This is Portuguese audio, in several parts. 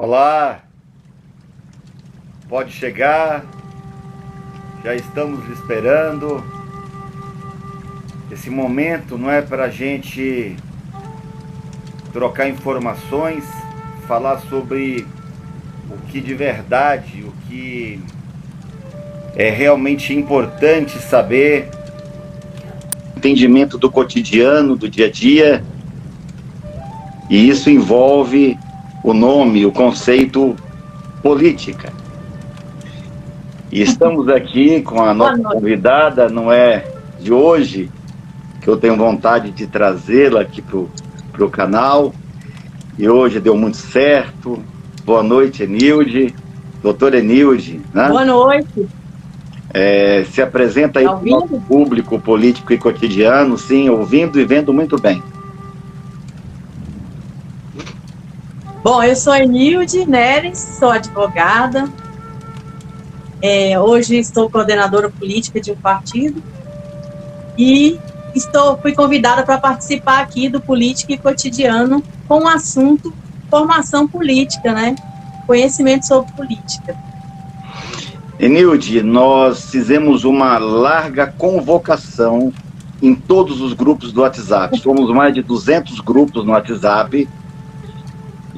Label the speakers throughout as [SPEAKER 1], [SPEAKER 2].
[SPEAKER 1] Olá, pode chegar, já estamos esperando. Esse momento não é para a gente trocar informações, falar sobre o que de verdade, o que é realmente importante saber, entendimento do cotidiano, do dia a dia, e isso envolve o nome, o conceito política. E estamos aqui com a nossa convidada, não é de hoje, que eu tenho vontade de trazê-la aqui para o canal, e hoje deu muito certo. Boa noite, Enilde, doutora Enilde, né?
[SPEAKER 2] Boa noite.
[SPEAKER 1] Se apresenta aí para o nosso público político e cotidiano, sim, ouvindo e vendo muito bem.
[SPEAKER 2] Bom, eu sou Enilde Neres, sou advogada. Hoje estou coordenadora política de um partido e fui convidada para participar aqui do Política e Cotidiano com o assunto formação política, né? Conhecimento sobre política.
[SPEAKER 1] Enilde, nós fizemos uma larga convocação em todos os grupos do WhatsApp. Somos mais de 200 grupos no WhatsApp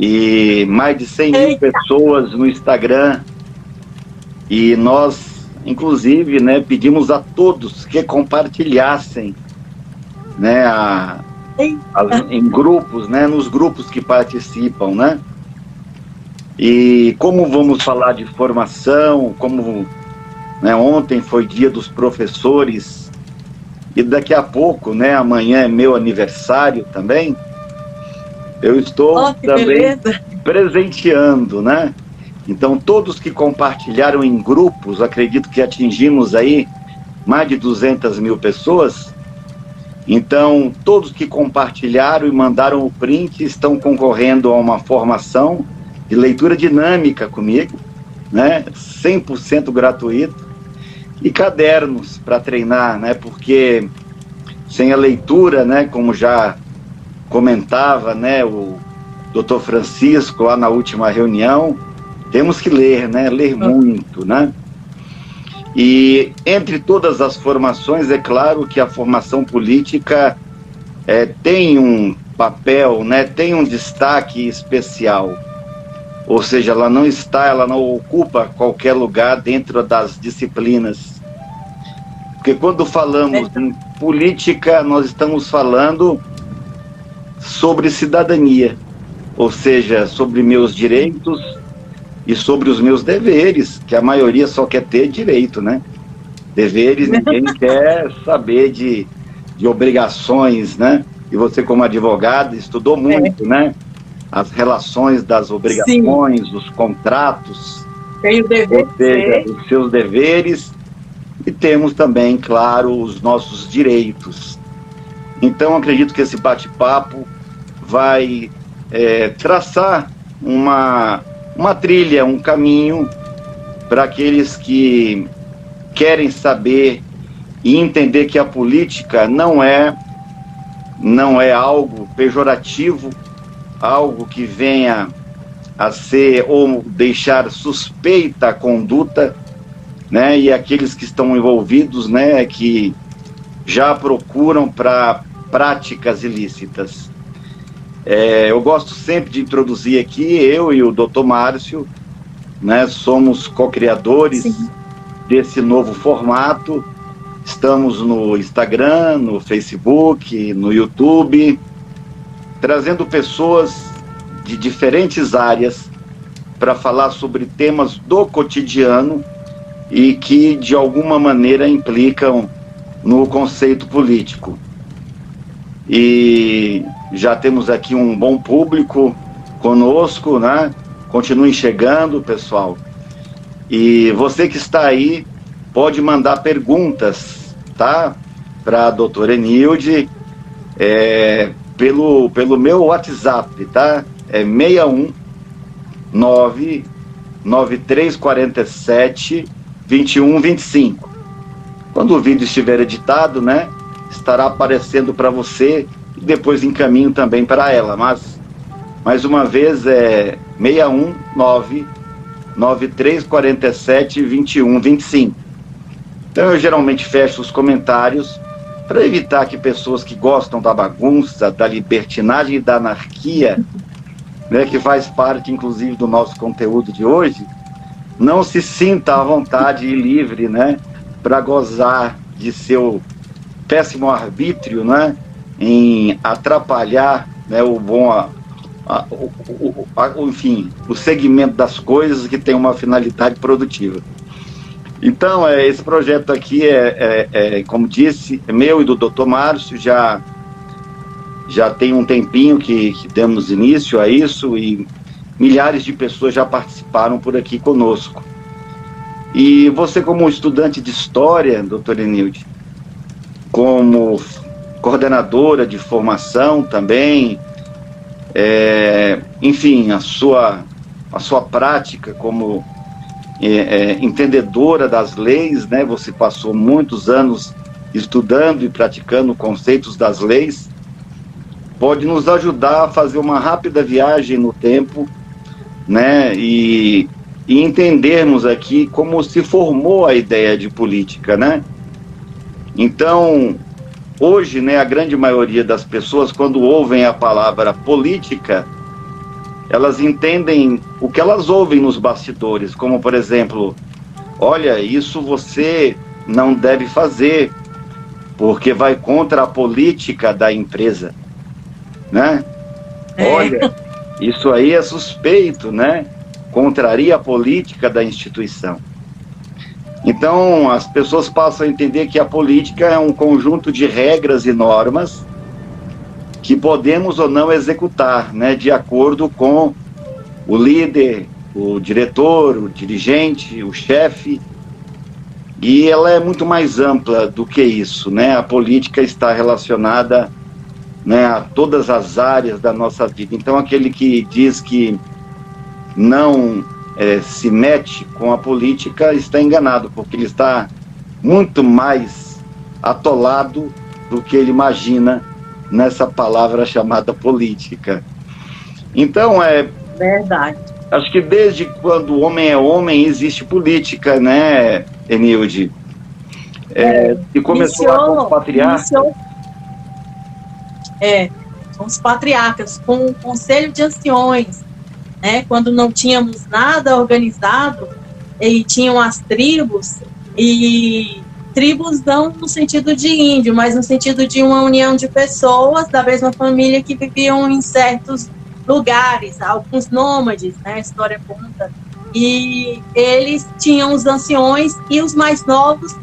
[SPEAKER 1] e mais de 100 mil pessoas no Instagram. E nós, inclusive, né, pedimos a todos que compartilhassem, né, em grupos, né, nos grupos que participam, né? E como vamos falar de formação, né, ontem foi dia dos professores, e daqui a pouco, né, amanhã é meu aniversário também, eu estou também presenteando, né? Então, todos que compartilharam em grupos, acredito que atingimos aí mais de 200 mil pessoas. Então, todos que compartilharam e mandaram o print estão concorrendo a uma formação de leitura dinâmica comigo, né? 100% gratuito. E cadernos para treinar, né? Porque sem a leitura, né? Como já comentava, né, o Dr. Francisco lá na última reunião, temos que ler, né, ler muito, né? E entre todas as formações, é claro que a formação política tem um papel, né, tem um destaque especial, ou seja, ela não ocupa qualquer lugar dentro das disciplinas, porque quando falamos em política, nós estamos falando sobre cidadania, ou seja, sobre meus direitos e sobre os meus deveres, que a maioria só quer ter direito, né? Deveres, ninguém quer saber de obrigações, né? E você, como advogado, estudou muito, né? As relações das obrigações, sim, os contratos,
[SPEAKER 2] tem o dever,
[SPEAKER 1] ou seja, os seus deveres, e temos também, claro, os nossos direitos. Então, acredito que esse bate-papo vai traçar uma trilha, um caminho para aqueles que querem saber e entender que a política não é algo pejorativo, algo que venha a ser ou deixar suspeita a conduta, né? E aqueles que estão envolvidos, né, que já procuram para práticas ilícitas. Eu gosto sempre de introduzir aqui, eu e o Dr. Márcio, né, somos co-criadores, sim, desse novo formato. Estamos no Instagram, no Facebook, no YouTube, trazendo pessoas de diferentes áreas para falar sobre temas do cotidiano e que, de alguma maneira, implicam no conceito político. E já temos aqui um bom público conosco, né? Continuem chegando, pessoal. E você que está aí, pode mandar perguntas, tá? Para a doutora Enilde, pelo meu WhatsApp, tá? É 61993472125. Quando o vídeo estiver editado, né, estará aparecendo para você e depois encaminho também para ela. Mas, mais uma vez, 619-9347-2125. Então eu geralmente fecho os comentários para evitar que pessoas que gostam da bagunça, da libertinagem e da anarquia, né, que faz parte inclusive do nosso conteúdo de hoje, não se sinta à vontade e livre, né, para gozar de seu péssimo arbítrio, né, em atrapalhar, né, o bom, enfim, o segmento das coisas que tem uma finalidade produtiva. Então, esse projeto aqui como disse, é meu e do Dr. Márcio, já tem um tempinho que demos início a isso e milhares de pessoas já participaram por aqui conosco. E você, como estudante de História, doutora Enilde, como coordenadora de formação também, enfim, a sua prática como entendedora das leis, né? Você passou muitos anos estudando e praticando conceitos das leis, pode nos ajudar a fazer uma rápida viagem no tempo, né? E entendermos aqui como se formou a ideia de política, né? Então, hoje, né, a grande maioria das pessoas, quando ouvem a palavra política, elas entendem o que elas ouvem nos bastidores, como, por exemplo, olha, isso você não deve fazer, porque vai contra a política da empresa, né? Olha, isso aí é suspeito, né? Contraria a política da instituição. Então, as pessoas passam a entender que a política é um conjunto de regras e normas que podemos ou não executar, né, de acordo com o líder, o diretor, o dirigente, o chefe, e ela é muito mais ampla do que isso, né? A política está relacionada, né, a todas as áreas da nossa vida. Então, aquele que diz que não se mete com a política está enganado, porque ele está muito mais atolado do que ele imagina nessa palavra chamada política. Então,
[SPEAKER 2] verdade.
[SPEAKER 1] Acho que desde quando o homem é homem, existe política, né, Enilde? E começou lá com os patriarcas.
[SPEAKER 2] Com os patriarcas, com o Conselho de Anciões, né, quando não tínhamos nada organizado, e tinham as tribos, e tribos não no sentido de índio, mas no sentido de uma união de pessoas da mesma família que viviam em certos lugares, alguns nômades, né, a história conta, e eles tinham os anciões e os mais novos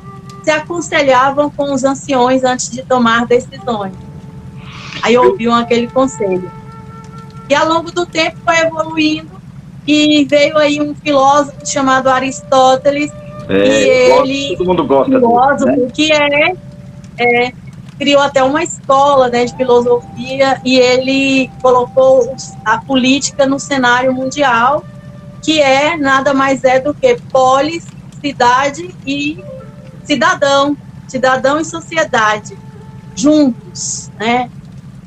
[SPEAKER 2] se aconselhavam com os anciões antes de tomar decisões. Aí ouviam aquele conselho. E ao longo do tempo foi evoluindo e veio aí um filósofo chamado Aristóteles, e ele,
[SPEAKER 1] todo mundo gosta
[SPEAKER 2] filósofo,
[SPEAKER 1] dele, né?
[SPEAKER 2] Que criou até uma escola, né, de filosofia, e ele colocou a política no cenário mundial, que nada mais do que polis, cidade e cidadão e sociedade, juntos, né?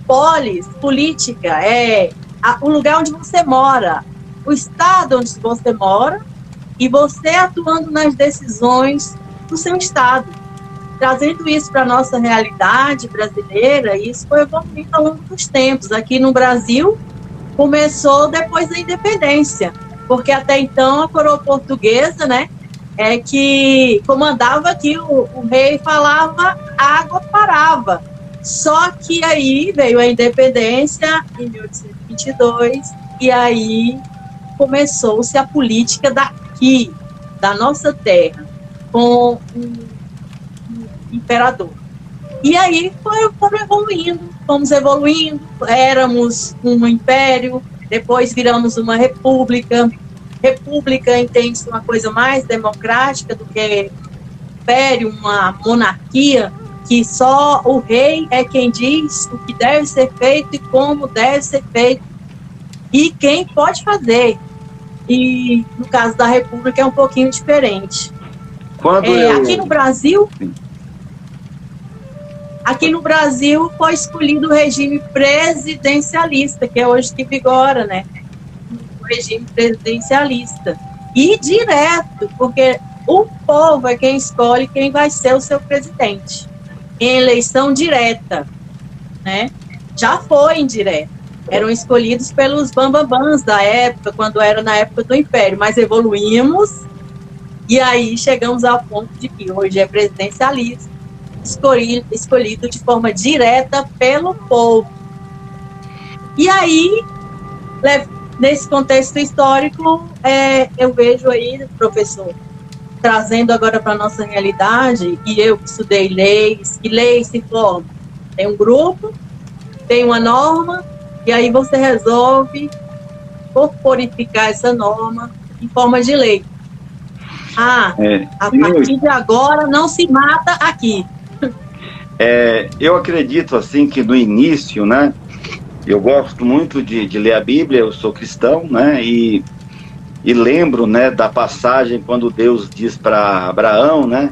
[SPEAKER 2] Polis, política, o lugar onde você mora, o estado onde você mora, e você atuando nas decisões do seu estado. Trazendo isso para a nossa realidade brasileira, isso foi evoluindo ao longo dos tempos. Aqui no Brasil, começou depois da independência, porque até então a coroa portuguesa, né, que comandava aqui, o rei falava, a água parava. Só que aí veio a independência em 1822, e aí começou-se a política daqui, da nossa terra, com o imperador. E aí fomos evoluindo, éramos um império, depois viramos uma república. República entende-se uma coisa mais democrática do que império, uma monarquia, que só o rei é quem diz o que deve ser feito e como deve ser feito e quem pode fazer. E no caso da república é um pouquinho diferente. Aqui no Brasil foi escolhido o regime presidencialista, que é hoje que vigora, né? regime presidencialista. E direto, porque o povo é quem escolhe quem vai ser o seu presidente. Em eleição direta, né? Já foi indireta. Eram escolhidos pelos bambambãs da época, quando era na época do Império, mas evoluímos e aí chegamos ao ponto de que hoje é presidencialista, escolhido de forma direta pelo povo. E aí, nesse contexto histórico, eu vejo aí, professor, trazendo agora para a nossa realidade, e eu que estudei leis, que leis se formam. Tem um grupo, tem uma norma, e aí você resolve corporificar essa norma em forma de lei. A partir de agora não se mata aqui.
[SPEAKER 1] Eu acredito assim que no início, né, eu gosto muito de ler a Bíblia, eu sou cristão, né, e lembro, né, da passagem quando Deus diz para Abraão, né,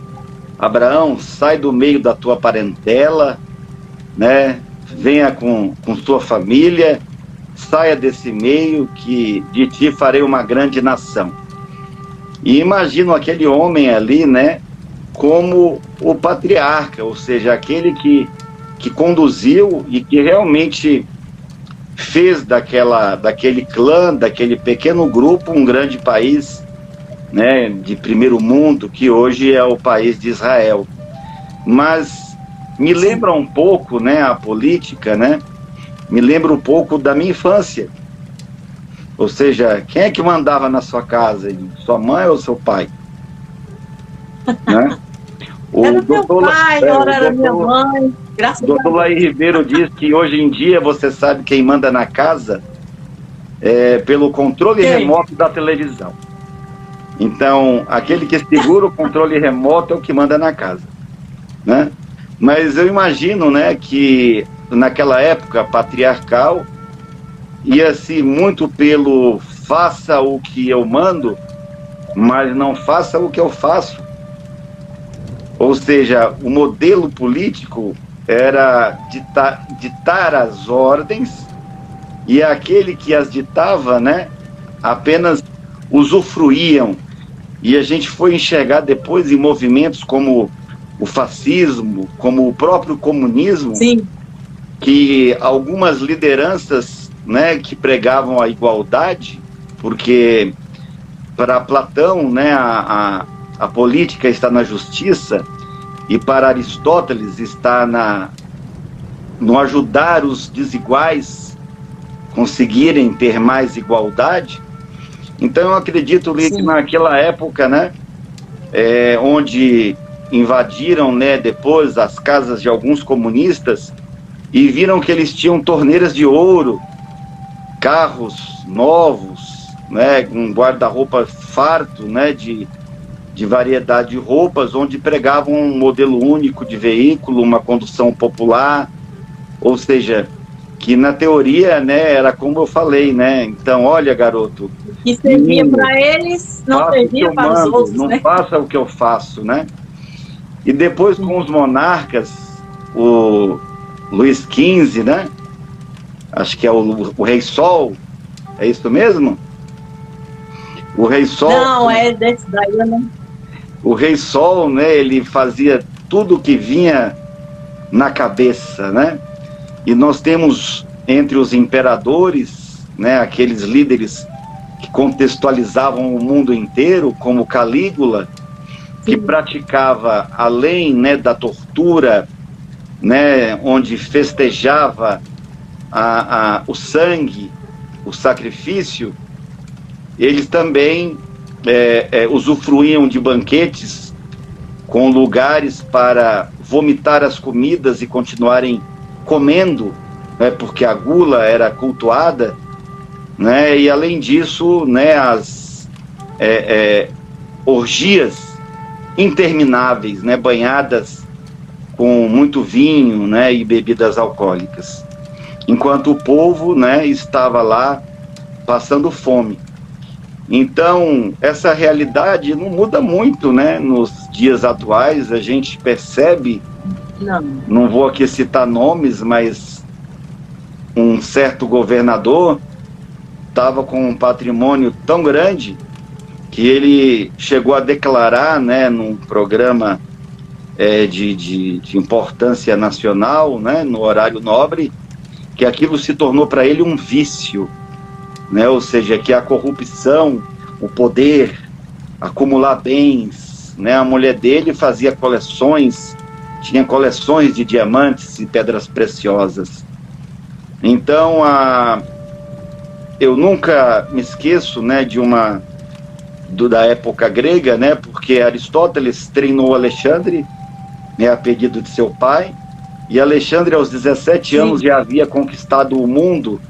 [SPEAKER 1] Abraão, sai do meio da tua parentela, né, venha com sua família, saia desse meio que de ti farei uma grande nação. E imagino aquele homem ali, né, como o patriarca, ou seja, aquele que conduziu e que realmente fez daquele clã, daquele pequeno grupo, um grande país, né, de primeiro mundo, que hoje é o país de Israel. Mas me lembra um pouco, né, a política, né, me lembra um pouco da minha infância. Ou seja, quem é que mandava na sua casa? Sua mãe ou seu pai? Né?
[SPEAKER 2] Era meu pai, ora era minha mãe. Graças a Deus.
[SPEAKER 1] O doutor Laí Ribeiro diz que hoje em dia você sabe quem manda na casa pelo controle remoto da televisão. Então, aquele que segura o controle remoto é o que manda na casa, né? Mas eu imagino, né, que naquela época patriarcal ia-se muito pelo faça o que eu mando, mas não faça o que eu faço. Ou seja, o modelo político era ditar as ordens e aquele que as ditava, né, apenas usufruíam. E a gente foi enxergar depois em movimentos como o fascismo, como o próprio comunismo,
[SPEAKER 2] sim,
[SPEAKER 1] que algumas lideranças, né, que pregavam a igualdade, porque para Platão, né, a política está na justiça, e para Aristóteles está no ajudar os desiguais conseguirem ter mais igualdade. Então eu acredito, Lê, que naquela época, né, onde invadiram, né, depois as casas de alguns comunistas e viram que eles tinham torneiras de ouro, carros novos, né, um guarda-roupa farto, né, de variedade de roupas, onde pregavam um modelo único de veículo, uma condução popular, ou seja, que na teoria, né, era como eu falei, né, então, olha, garoto,
[SPEAKER 2] que servia para eles, não servia para os outros,
[SPEAKER 1] não,
[SPEAKER 2] né?
[SPEAKER 1] faça o que eu faço, né? E depois com os monarcas, o Luís XV, né, acho que é o Rei Sol, é isso mesmo? O Rei Sol...
[SPEAKER 2] Não, é desse daí, né?
[SPEAKER 1] O Rei Sol, né, ele fazia tudo que vinha na cabeça, né? E nós temos entre os imperadores, né, aqueles líderes que contextualizavam o mundo inteiro, como Calígula, que praticava, além, né, da tortura, né, onde festejava o sangue, o sacrifício, eles também usufruíam de banquetes com lugares para vomitar as comidas e continuarem comendo, né, porque a gula era cultuada, né, e além disso, né, as orgias intermináveis, né, banhadas com muito vinho, né, e bebidas alcoólicas, enquanto o povo, né, estava lá passando fome. Então, essa realidade não muda muito, né, nos dias atuais. A gente percebe, não vou aqui citar nomes, mas um certo governador estava com um patrimônio tão grande que ele chegou a declarar, né, num programa de importância nacional, né, no horário nobre, que aquilo se tornou para ele um vício, né, ou seja, que a corrupção, o poder, acumular bens, né, a mulher dele fazia coleções, tinha coleções de diamantes e pedras preciosas. Então, eu nunca me esqueço, né, da época grega, né, porque Aristóteles treinou Alexandre, né, a pedido de seu pai, e Alexandre aos 17 anos já havia conquistado o mundo,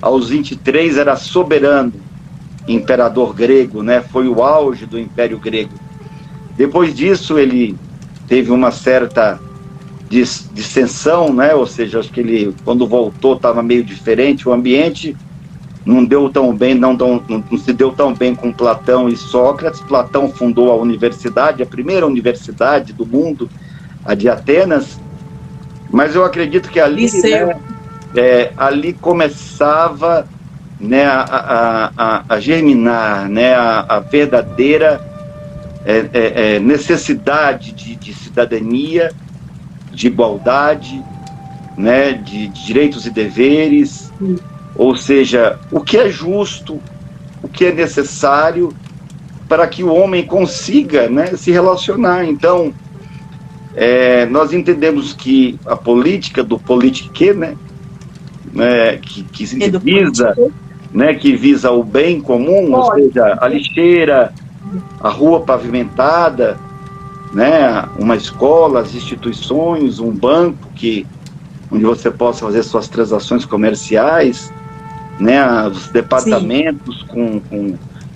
[SPEAKER 1] aos 23 era soberano, imperador grego, né, foi o auge do Império Grego. Depois disso ele teve uma certa dissensão, né, ou seja, acho que ele, quando voltou, estava meio diferente, o ambiente não deu tão bem, não se deu tão bem com Platão e Sócrates. Platão fundou a universidade, a primeira universidade do mundo, a de Atenas, mas eu acredito que ali, né, ali começava, né, a germinar, né, a verdadeira necessidade de cidadania, de igualdade, né, de direitos e deveres, ou seja, o que é justo, o que é necessário para que o homem consiga, né, se relacionar. Então, nós entendemos que a política do politique, né, que visa, né, que visa o bem comum, ou seja, a lixeira, a rua pavimentada, né, uma escola, as instituições, um banco onde você possa fazer suas transações comerciais, né, os departamentos com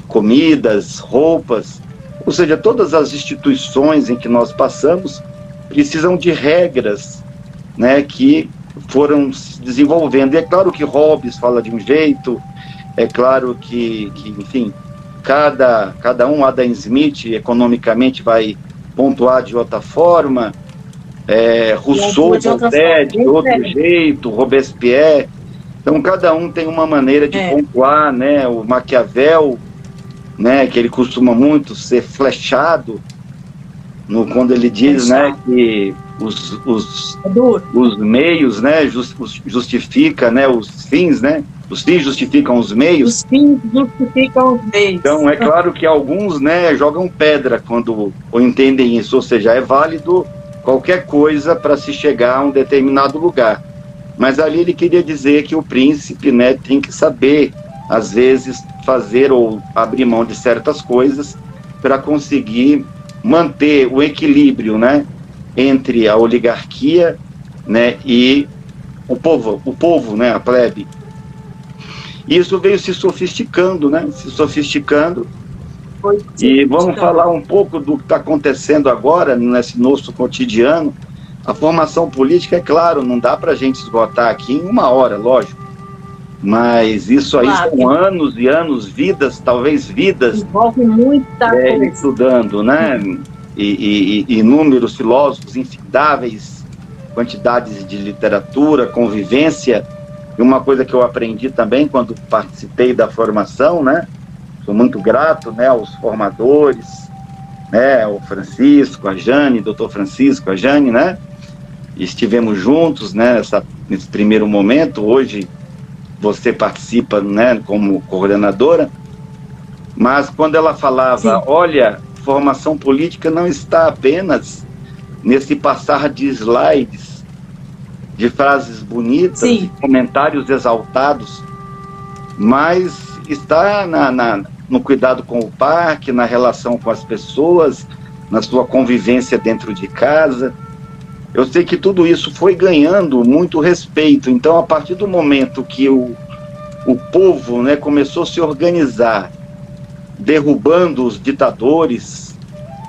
[SPEAKER 1] comidas, roupas, ou seja, todas as instituições em que nós passamos precisam de regras, né, que foram se desenvolvendo. E é claro que Hobbes fala de um jeito, é claro que enfim, cada um, Adam Smith, economicamente vai pontuar de outra forma, Rousseau, Voltaire, de outro jeito, Robespierre. Então, cada um tem uma maneira de pontuar, né? O Maquiavel, né, que ele costuma muito ser flechado quando ele diz, né, que os meios, né, justifica, né, os fins, né? Os fins justificam os meios.
[SPEAKER 2] Os fins justificam os meios.
[SPEAKER 1] Então, é claro que alguns, né, jogam pedra quando entendem isso, ou seja, é válido qualquer coisa para se chegar a um determinado lugar. Mas ali ele queria dizer que o príncipe, né, tem que saber, às vezes, fazer ou abrir mão de certas coisas para conseguir manter o equilíbrio, né, entre a oligarquia, né, e o povo, né, a plebe. Isso veio se sofisticando, né, E vamos falar um pouco do que está acontecendo agora nesse nosso cotidiano. A formação política, é claro, não dá para a gente esgotar aqui em uma hora, lógico. Mas isso aí são anos e anos, talvez vidas,
[SPEAKER 2] envolve muita coisa,
[SPEAKER 1] estudando, né? E inúmeros filósofos, infindáveis quantidades de literatura, convivência. E uma coisa que eu aprendi também quando participei da formação, né? Sou muito grato, né, aos formadores, né, o Francisco, a Jane, doutor Francisco, a Jane, né? Estivemos juntos, né, nesse primeiro momento. Hoje você participa, né, como coordenadora, mas quando ela falava, olha, formação política não está apenas nesse passar de slides, de frases bonitas, de comentários exaltados, mas está no cuidado com o parque, na relação com as pessoas, na sua convivência dentro de casa. Eu sei que tudo isso foi ganhando muito respeito. Então, a partir do momento que o povo, né, começou a se organizar, derrubando os ditadores,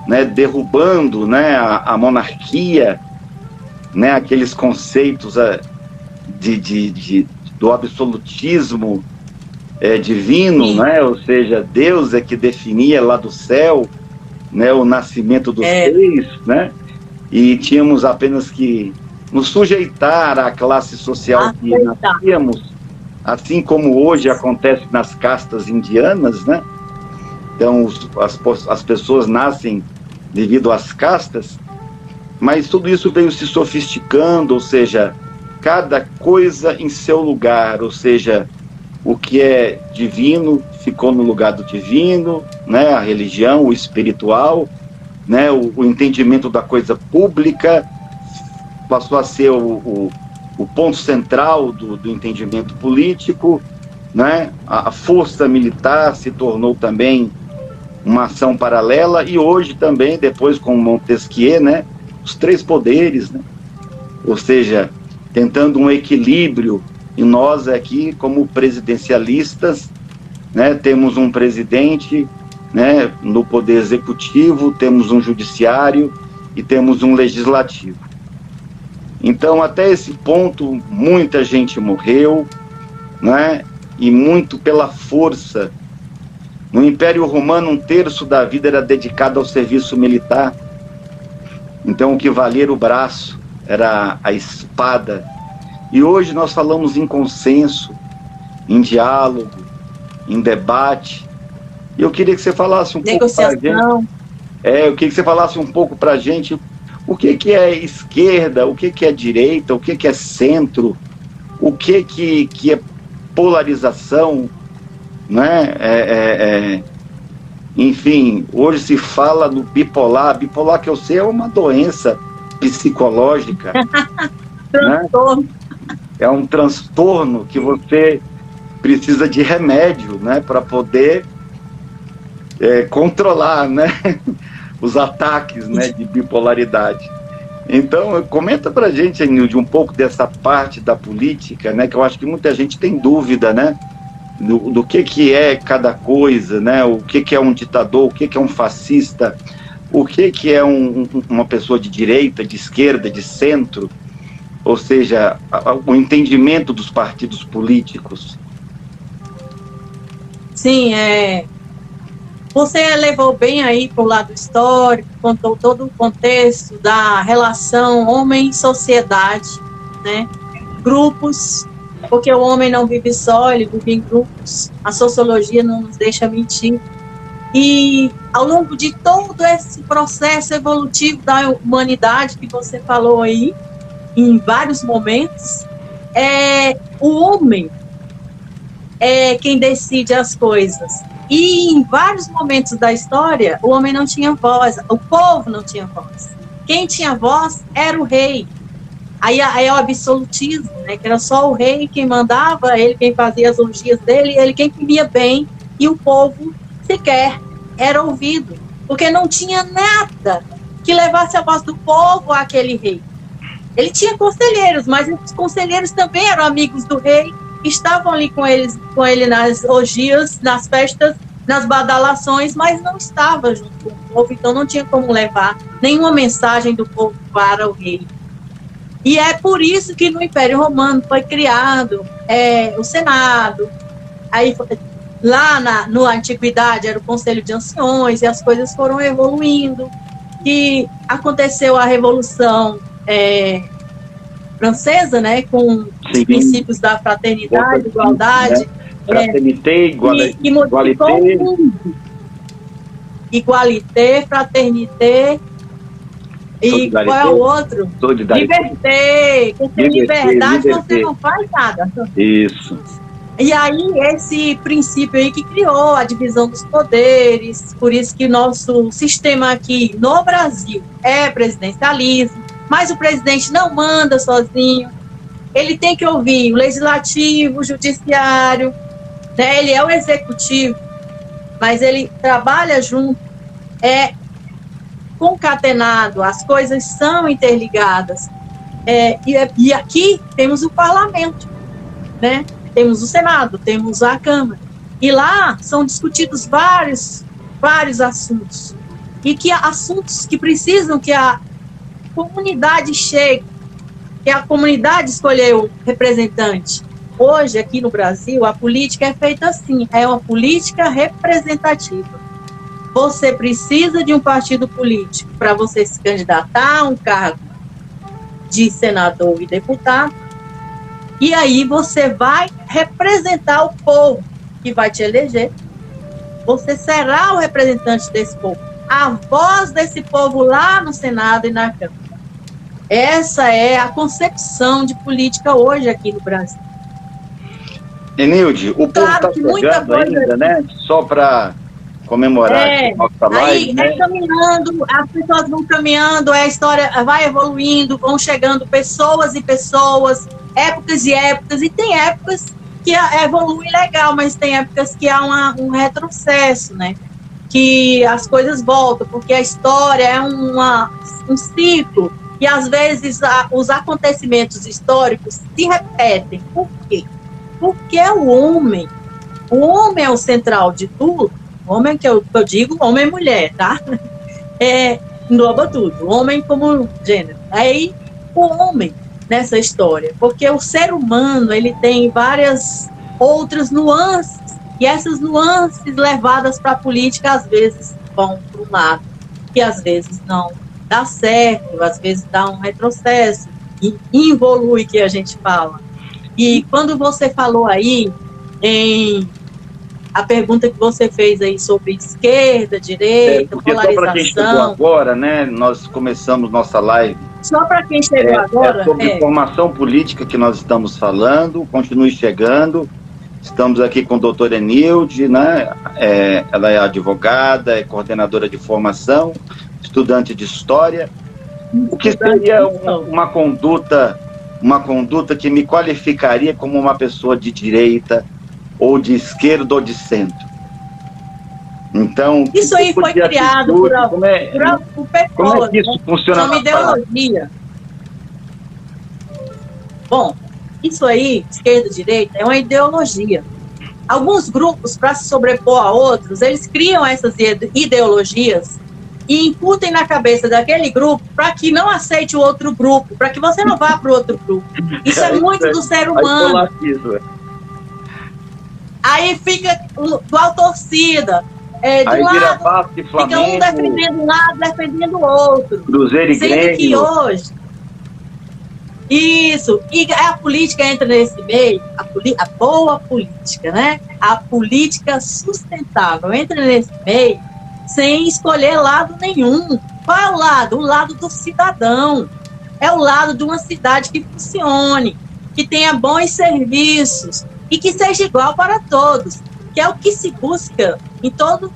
[SPEAKER 1] né, derrubando, né, a monarquia, né, aqueles conceitos do absolutismo divino, né, ou seja, Deus é que definia lá do céu, né, o nascimento dos reis, né, e tínhamos apenas que nos sujeitar à classe social que nascíamos, assim como hoje acontece nas castas indianas, né? Então, as pessoas nascem devido às castas, mas tudo isso veio se sofisticando, ou seja, cada coisa em seu lugar, ou seja, o que é divino ficou no lugar do divino, né? A religião, o espiritual, né? O entendimento da coisa pública passou a ser o ponto central do entendimento político, né? A força militar se tornou também uma ação paralela, e hoje também, depois com Montesquieu, né? Os três poderes, né? Ou seja, tentando um equilíbrio, e nós aqui, como presidencialistas, né, temos um presidente, né, no poder executivo, temos um judiciário e temos um legislativo. Então, até esse ponto, muita gente morreu, né, e muito pela força. No Império Romano, 1/3 da vida era dedicado ao serviço militar. Então, o que valia o braço era a espada. E hoje nós falamos em consenso, em diálogo, em debate. E eu queria que você falasse um pouco para a gente. Eu queria que você falasse um pouco para a gente o que é esquerda, o que é direita, o que é centro, o que é polarização, né? Enfim, hoje se fala no bipolar. Bipolar, que eu sei, é uma doença psicológica. Né? É um transtorno que você precisa de remédio, né, para poder controlar, né, os ataques, né, de bipolaridade. Então, comenta para a gente, Nilde, um pouco dessa parte da política, né, que eu acho que muita gente tem dúvida, né, do que é cada coisa, né, o que é um ditador, o que é um fascista, o que é uma pessoa de direita, de esquerda, de centro, ou seja, o entendimento dos partidos políticos.
[SPEAKER 2] Sim, você levou bem aí para o lado histórico, contou todo o contexto da relação homem-sociedade, né? Grupos, porque o homem não vive só, ele vive em grupos, a sociologia não nos deixa mentir. E ao longo de todo esse processo evolutivo da humanidade que você falou aí, em vários momentos, o homem é quem decide as coisas. E em vários momentos da história, o homem não tinha voz, o povo não tinha voz. Quem tinha voz era o rei. Aí é o absolutismo, né, que era só o rei quem mandava, ele quem fazia as orgias dele, ele quem comia bem, e o povo sequer era ouvido, porque não tinha nada que levasse a voz do povo àquele rei. Ele tinha conselheiros, mas os conselheiros também eram amigos do rei, estavam ali com ele nas orgias, nas festas, nas badalações, mas não estava junto com o povo, então não tinha como levar nenhuma mensagem do povo para o rei. E é por isso que no Império Romano foi criado o Senado, aí lá na Antiguidade era o Conselho de Anciões, e as coisas foram evoluindo, e aconteceu a Revolução francesa, né, com os princípios da fraternidade, igualdade,
[SPEAKER 1] fraternité,
[SPEAKER 2] que modificou o mundo. Igualité, fraternité, e qual é o outro? Liberté, porque liberdade você não faz nada.
[SPEAKER 1] Isso.
[SPEAKER 2] E aí, esse princípio aí que criou a divisão dos poderes, por isso que nosso sistema aqui no Brasil é presidencialismo, mas o presidente não manda sozinho, ele tem que ouvir o legislativo, o judiciário, né? Ele é o executivo, mas ele trabalha junto, concatenado, as coisas são interligadas. E aqui temos o parlamento, né? Temos o Senado, temos a Câmara, e lá são discutidos vários assuntos, e que assuntos que precisam que a comunidade chegue, que a comunidade escolheu o representante. Hoje, aqui no Brasil, a política é feita assim, é uma política representativa. Você precisa de um partido político para você se candidatar a um cargo de senador e deputado, e aí você vai representar o povo que vai te eleger. Você será o representante desse povo, a voz desse povo lá no Senado e na Câmara. Essa é a concepção de política hoje aqui no Brasil.
[SPEAKER 1] Enilde, o povo está chegando ainda, né? Só para comemorar a nossa live, né?
[SPEAKER 2] Caminhando, as pessoas vão caminhando, a história vai evoluindo, vão chegando pessoas e pessoas, épocas e épocas, e tem épocas que evolui legal, mas tem épocas que há um retrocesso, né? Que as coisas voltam, porque a história é um ciclo, e às vezes os acontecimentos históricos se repetem. Por quê? Porque o homem é o central de tudo. O homem que eu digo, homem e mulher, tá? Engloba tudo, homem como gênero. Aí, o homem nessa história, porque o ser humano, ele tem várias outras nuances, e essas nuances levadas para a política, às vezes vão para um lado, que às vezes não dá certo, às vezes dá um retrocesso, e involui, que a gente fala. E quando você falou aí a pergunta que você fez aí sobre esquerda, direita, polarização... Só para quem chegou
[SPEAKER 1] agora, né, nós começamos nossa live...
[SPEAKER 2] Só para quem chegou agora...
[SPEAKER 1] sobre formação política que nós estamos falando, continue chegando. Estamos aqui com a doutora Enilde, né, ela é advogada, é coordenadora de formação, estudante de história. O que seria uma conduta que me qualificaria como uma pessoa de direita, ou de esquerda, ou de centro? Então,
[SPEAKER 2] isso aí foi criado por pessoas,
[SPEAKER 1] como é que isso funciona?
[SPEAKER 2] É uma ideologia. Bom, isso aí, esquerda e direita, é uma ideologia. Alguns grupos, para se sobrepor a outros, eles criam essas ideologias e incutem na cabeça daquele grupo para que não aceite o outro grupo, para que você não vá para o outro grup. Isso é muito do ser humano. Aí fica igual torcida.
[SPEAKER 1] Aí vira Vasco e Flamengo.
[SPEAKER 2] Fica um defendendo um lado, defendendo o outro.
[SPEAKER 1] Cruzeiro e Grêmio.
[SPEAKER 2] Sendo que hoje... Isso. E a política entra nesse meio, a boa política, né? A política sustentável entra nesse meio sem escolher lado nenhum. Qual é o lado? O lado do cidadão. É o lado de uma cidade que funcione, que tenha bons serviços e que seja igual para todos, que é o que se busca em todo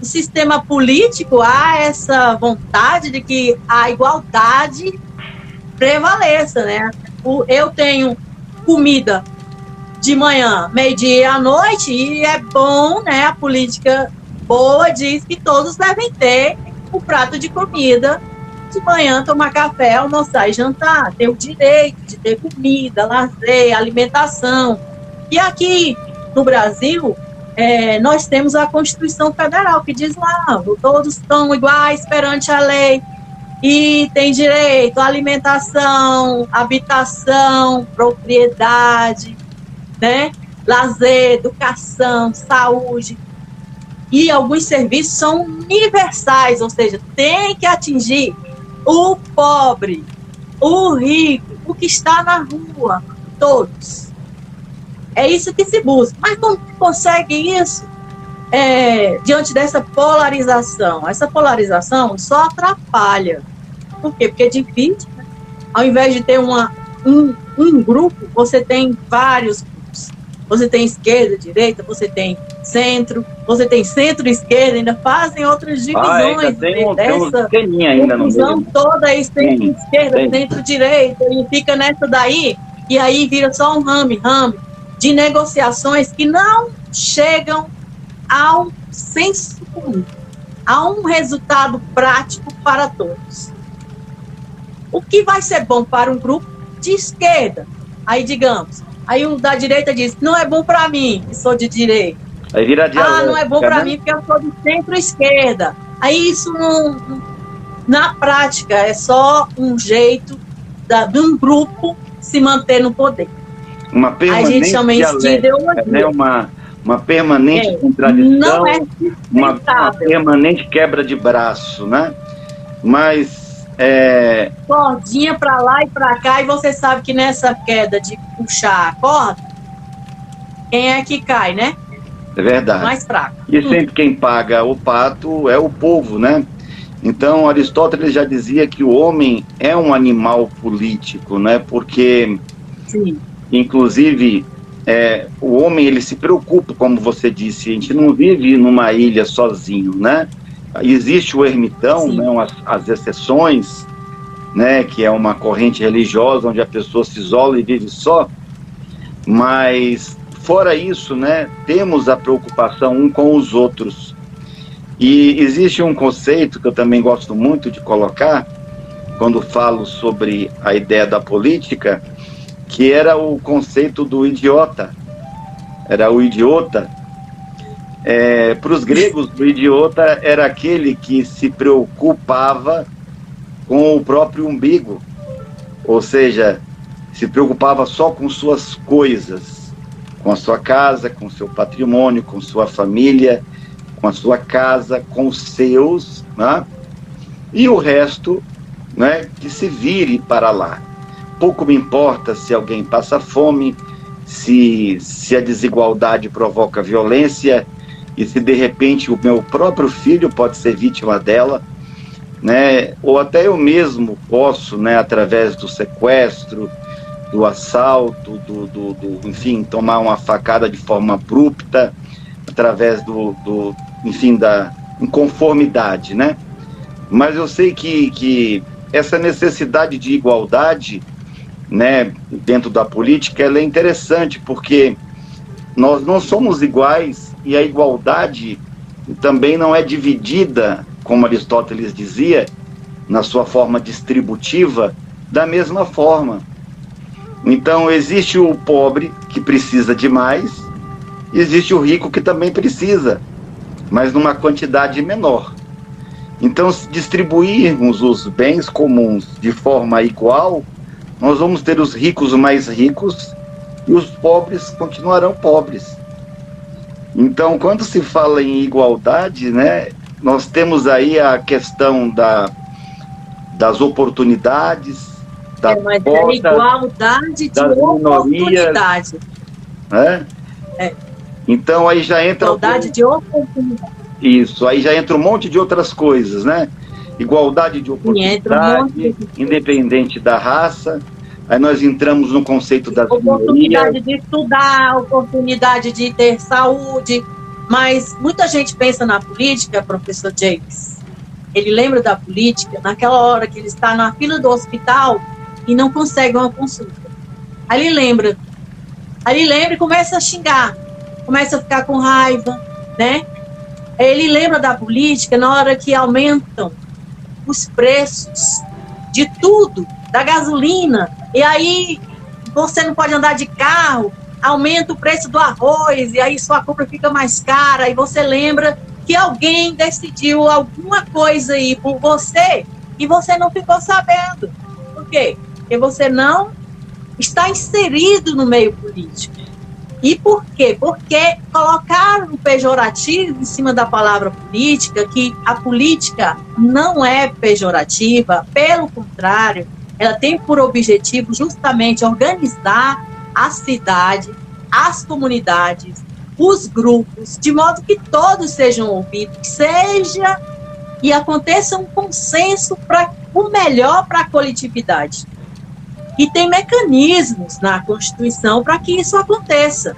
[SPEAKER 2] o sistema político. Há essa vontade de que a igualdade prevaleça, né? Eu tenho comida de manhã, meio-dia e à noite, e é bom, né? A política boa diz que todos devem ter o prato de comida de manhã, tomar café, almoçar e jantar, ter o direito de ter comida, lazer, alimentação. E aqui no Brasil, nós temos a Constituição Federal, que diz lá, todos estão iguais perante a lei, e tem direito à alimentação, habitação, propriedade, né? Lazer, educação, saúde. E alguns serviços são universais, ou seja, tem que atingir o pobre, o rico, o que está na rua, todos. É isso que se busca. Mas como consegue isso diante dessa polarização? Essa polarização só atrapalha. Por quê? Porque é difícil, né? Ao invés de ter um grupo, você tem vários grupos. Você tem esquerda, direita, você tem centro-esquerda, ainda fazem outras divisões.
[SPEAKER 1] Dessa
[SPEAKER 2] confusão toda aí, centro-esquerda, centro-direita, e fica nessa daí, e aí vira só um rame-rame de negociações que não chegam ao senso comum, a um resultado prático para todos. O que vai ser bom para um grupo de esquerda? Aí, digamos, aí o da direita diz, não é bom para mim, que sou de direita.
[SPEAKER 1] Aí vira dialética,
[SPEAKER 2] não é bom para mim, porque eu sou de centro-esquerda. Aí isso, na prática, é só um jeito de um grupo se manter no poder.
[SPEAKER 1] Uma permanente
[SPEAKER 2] a gente chama isso de ideologia.
[SPEAKER 1] Né? Uma permanente contradição,
[SPEAKER 2] não é
[SPEAKER 1] uma permanente quebra de braço, né? Mas
[SPEAKER 2] cordinha para lá e para cá, e você sabe que nessa queda de puxar a corda, quem é que cai, né?
[SPEAKER 1] É verdade.
[SPEAKER 2] Mais fraco.
[SPEAKER 1] E sempre quem paga o pato é o povo, né? Então, Aristóteles já dizia que o homem é um animal político, né? Porque,
[SPEAKER 2] Sim.
[SPEAKER 1] inclusive, o homem, ele se preocupa, como você disse, a gente não vive numa ilha sozinho, né? Existe o ermitão,
[SPEAKER 2] Sim.
[SPEAKER 1] né? As exceções, né? Que é uma corrente religiosa onde a pessoa se isola e vive só, mas fora isso, né, temos a preocupação um com os outros. E existe um conceito que eu também gosto muito de colocar, quando falo sobre a ideia da política, que era o conceito do idiota. Era o idiota. Para os gregos, o idiota era aquele que se preocupava com o próprio umbigo, ou seja, se preocupava só com suas coisas, com a sua casa, com o seu patrimônio, com sua família, com a sua casa, com os seus, né? E o resto, né, que se vire para lá. Pouco me importa se alguém passa fome, se a desigualdade provoca violência, e se de repente o meu próprio filho pode ser vítima dela, né? Ou até eu mesmo posso, né, através do sequestro, do assalto, enfim, tomar uma facada de forma abrupta, através enfim, da inconformidade, né? Mas eu sei que essa necessidade de igualdade, né, dentro da política, ela é interessante, porque nós não somos iguais e a igualdade também não é dividida, como Aristóteles dizia, na sua forma distributiva, da mesma forma. Então, existe o pobre que precisa de mais, e existe o rico que também precisa, mas numa quantidade menor. Então, se distribuirmos os bens comuns de forma igual, nós vamos ter os ricos mais ricos e os pobres continuarão pobres. Então, quando se fala em igualdade, né, nós temos aí a questão das oportunidades,
[SPEAKER 2] mas é igualdade de oportunidade.
[SPEAKER 1] Né? Então aí já entra...
[SPEAKER 2] Igualdade de oportunidade.
[SPEAKER 1] Isso, aí já entra um monte de outras coisas, né? Igualdade de oportunidade, independente da raça. Aí nós entramos no conceito das
[SPEAKER 2] oportunidade de estudar, oportunidade de ter saúde. Mas muita gente pensa na política, professor James. Ele lembra da política naquela hora que ele está na fila do hospital e não consegue uma consulta. Aí ele lembra e começa a xingar, começa a ficar com raiva, né? Ele lembra da política na hora que aumentam os preços de tudo, da gasolina, e aí você não pode andar de carro, aumenta o preço do arroz, e aí sua compra fica mais cara, e você lembra que alguém decidiu alguma coisa aí por você, e você não ficou sabendo. Por quê? Porque você não está inserido no meio político. E por quê? Porque colocaram um pejorativo em cima da palavra política, que a política não é pejorativa, pelo contrário, ela tem por objetivo justamente organizar a cidade, as comunidades, os grupos, de modo que todos sejam ouvidos, que seja e aconteça um consenso para o melhor para a coletividade. E tem mecanismos na Constituição para que isso aconteça.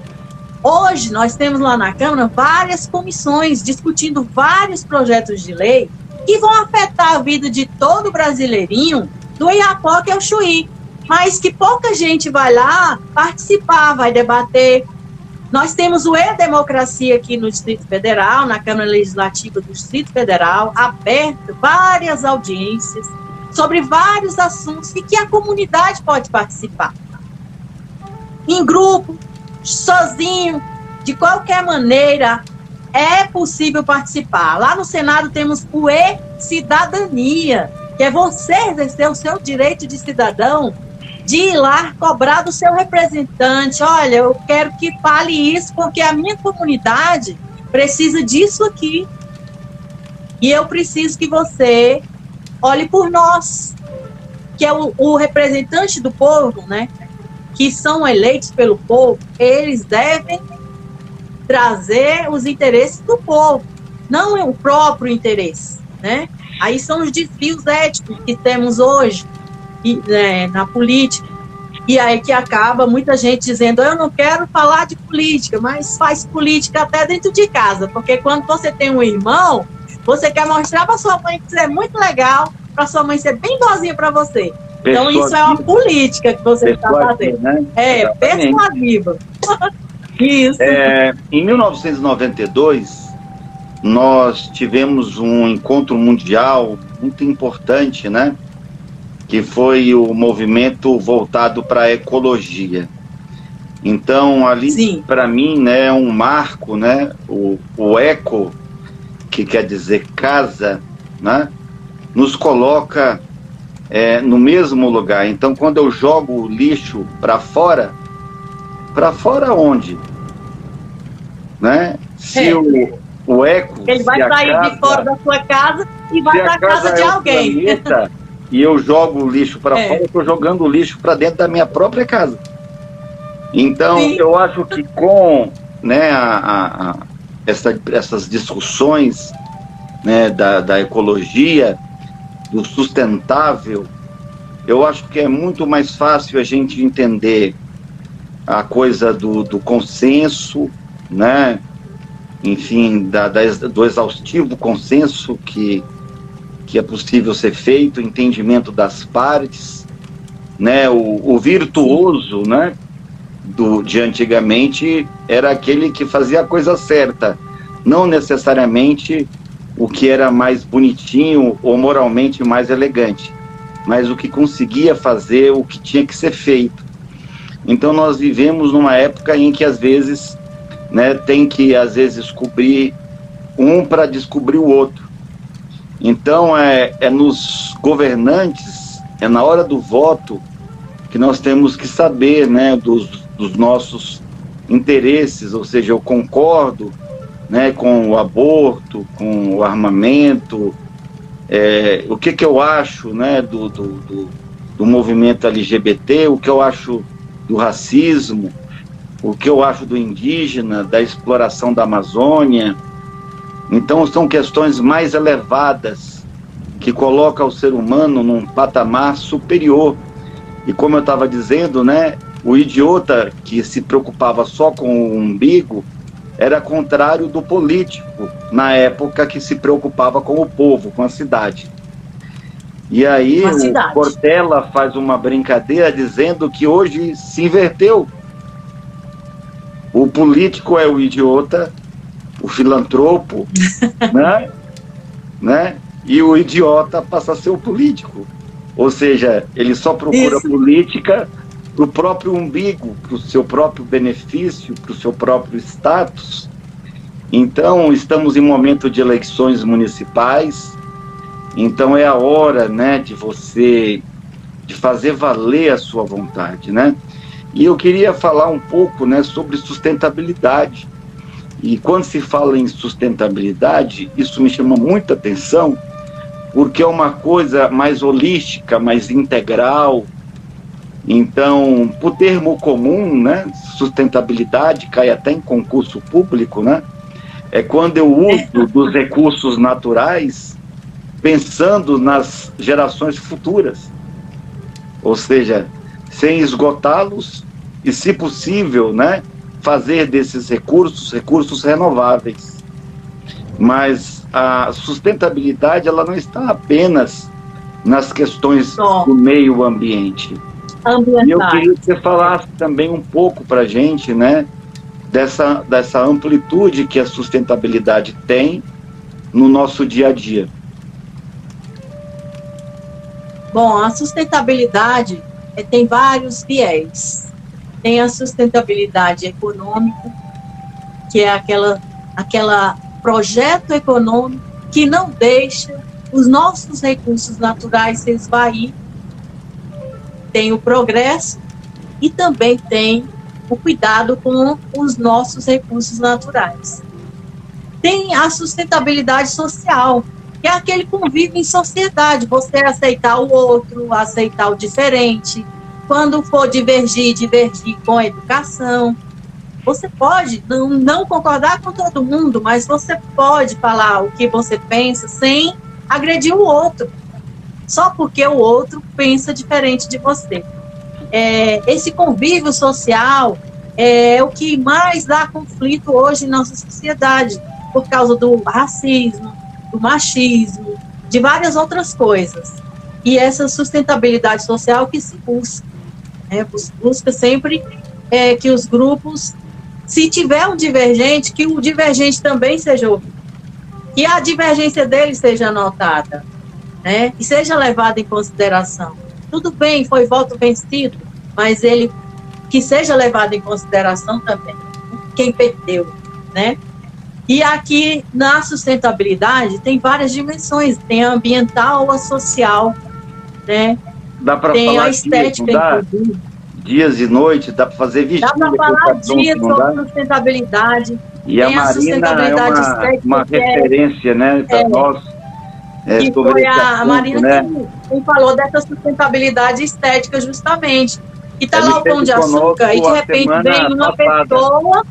[SPEAKER 2] Hoje, nós temos lá na Câmara várias comissões discutindo vários projetos de lei que vão afetar a vida de todo brasileirinho, do Iapoque ao Chuí, mas que pouca gente vai lá participar, vai debater. Nós temos o E-Democracia aqui no Distrito Federal, na Câmara Legislativa do Distrito Federal, aberta várias audiências sobre vários assuntos e que a comunidade pode participar. Em grupo, sozinho, de qualquer maneira, é possível participar. Lá no Senado temos o E-Cidadania, que é você exercer o seu direito de cidadão, de ir lá cobrar do seu representante, olha, eu quero que fale isso porque a minha comunidade precisa disso aqui. E eu preciso que você olhe por nós, que é o representante do povo, né? Que são eleitos pelo povo, eles devem trazer os interesses do povo, não o próprio interesse, né? Aí são os desvios éticos que temos hoje na política, e aí que acaba muita gente dizendo, eu não quero falar de política, mas faz política até dentro de casa, porque quando você tem um irmão, você quer mostrar para sua mãe que você é muito legal, para sua mãe ser bem boazinha para você. Então isso é uma política que você está fazendo.
[SPEAKER 1] Né?
[SPEAKER 2] Persuasiva. Isso.
[SPEAKER 1] Em 1992, nós tivemos um encontro mundial muito importante, né? Que foi o movimento voltado para a ecologia. Então, ali, para mim, né, é um marco, né? O eco, que quer dizer casa, né? Nos coloca no mesmo lugar. Então, quando eu jogo o lixo para fora onde? Né? Se o eco...
[SPEAKER 2] Ele vai sair de fora da sua casa e vai para a casa de alguém.
[SPEAKER 1] Planeta, e eu jogo o lixo para fora, eu estou jogando o lixo para dentro da minha própria casa. Então, eu acho que com, né, essas discussões, né, da ecologia, do sustentável, eu acho que é muito mais fácil a gente entender a coisa do consenso, né? Enfim, do exaustivo consenso que é possível ser feito, entendimento das partes, né? O virtuoso, né? De antigamente era aquele que fazia a coisa certa, não necessariamente o que era mais bonitinho ou moralmente mais elegante, mas o que conseguia fazer o que tinha que ser feito. Então nós vivemos numa época em que às vezes, né, tem que às vezes cobrir um para descobrir o outro. Então é nos governantes, é na hora do voto que nós temos que saber, né, dos nossos interesses, ou seja, eu concordo, né, com o aborto, com o armamento, o que eu acho, né, do movimento LGBT, o que eu acho do racismo, o que eu acho do indígena, da exploração da Amazônia. Então são questões mais elevadas que colocam o ser humano num patamar superior. E como eu estava dizendo, né, o idiota que se preocupava só com o umbigo era contrário do político, na época que se preocupava com o povo, com a cidade. E aí o Cortella faz uma brincadeira dizendo que hoje se inverteu. O político é o idiota, o filantropo, né? E o idiota passa a ser o político. Ou seja, ele só procura política para o próprio umbigo, para o seu próprio benefício, para o seu próprio status. Então, estamos em momento de eleições municipais, então é a hora, né, de fazer valer a sua vontade, né? E eu queria falar um pouco, né, sobre sustentabilidade. E quando se fala em sustentabilidade, isso me chama muita atenção, porque é uma coisa mais holística, mais integral. Então, por termo comum, né, sustentabilidade cai até em concurso público, né? É quando eu uso dos recursos naturais pensando nas gerações futuras. Ou seja, sem esgotá-los e, se possível, né, fazer desses recursos renováveis. Mas a sustentabilidade, ela não está apenas nas questões do meio ambiente. E eu queria que você falasse também um pouco para a gente, né, dessa amplitude que a sustentabilidade tem no nosso dia a dia.
[SPEAKER 2] Bom, a sustentabilidade tem vários viés. Tem a sustentabilidade econômica, que é aquela projeto econômico que não deixa os nossos recursos naturais se esvair. Tem o progresso e também tem o cuidado com os nossos recursos naturais. Tem a sustentabilidade social, que é aquele convívio em sociedade, você aceitar o outro, aceitar o diferente, quando for divergir com a educação. Você pode não concordar com todo mundo, mas você pode falar o que você pensa sem agredir o outro, só porque o outro pensa diferente de você. Esse convívio social é o que mais dá conflito hoje em nossa sociedade, por causa do racismo, do machismo, de várias outras coisas. E essa sustentabilidade social que se busca, busca sempre que os grupos, se tiver um divergente, que o divergente também seja ouvido, que a divergência dele seja notada, né, e seja levada em consideração. Tudo bem, foi voto vencido, mas ele que seja levado em consideração também, quem perdeu, né? E aqui na sustentabilidade tem várias dimensões, tem a ambiental, a social, né?
[SPEAKER 1] Dá para
[SPEAKER 2] tem
[SPEAKER 1] falar
[SPEAKER 2] a estética, inclusive.
[SPEAKER 1] Dias e noites, dá para fazer vigília.
[SPEAKER 2] Dá para falar dias sobre sustentabilidade.
[SPEAKER 1] E tem a Marina é uma referência, né, para nós.
[SPEAKER 2] Que foi a Marina, né, quem falou dessa sustentabilidade estética justamente. E tá lá o Pão de Açúcar e de repente vem uma pessoa...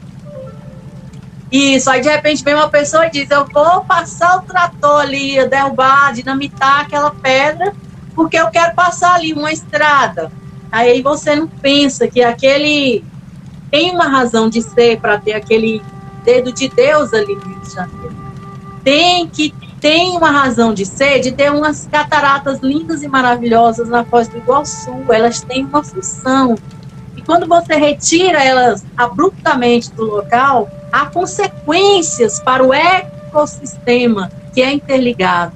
[SPEAKER 2] Isso, aí de repente vem uma pessoa e diz, eu vou passar o trator ali, derrubar, dinamitar aquela pedra, porque eu quero passar ali uma estrada. Aí você não pensa que aquele tem uma razão de ser para ter aquele dedo de Deus ali no Rio de Janeiro. Tem uma razão de ser, de ter umas cataratas lindas e maravilhosas na Foz do Iguaçu. Elas têm uma função. E quando você retira elas abruptamente do local, há consequências para o ecossistema que é interligado.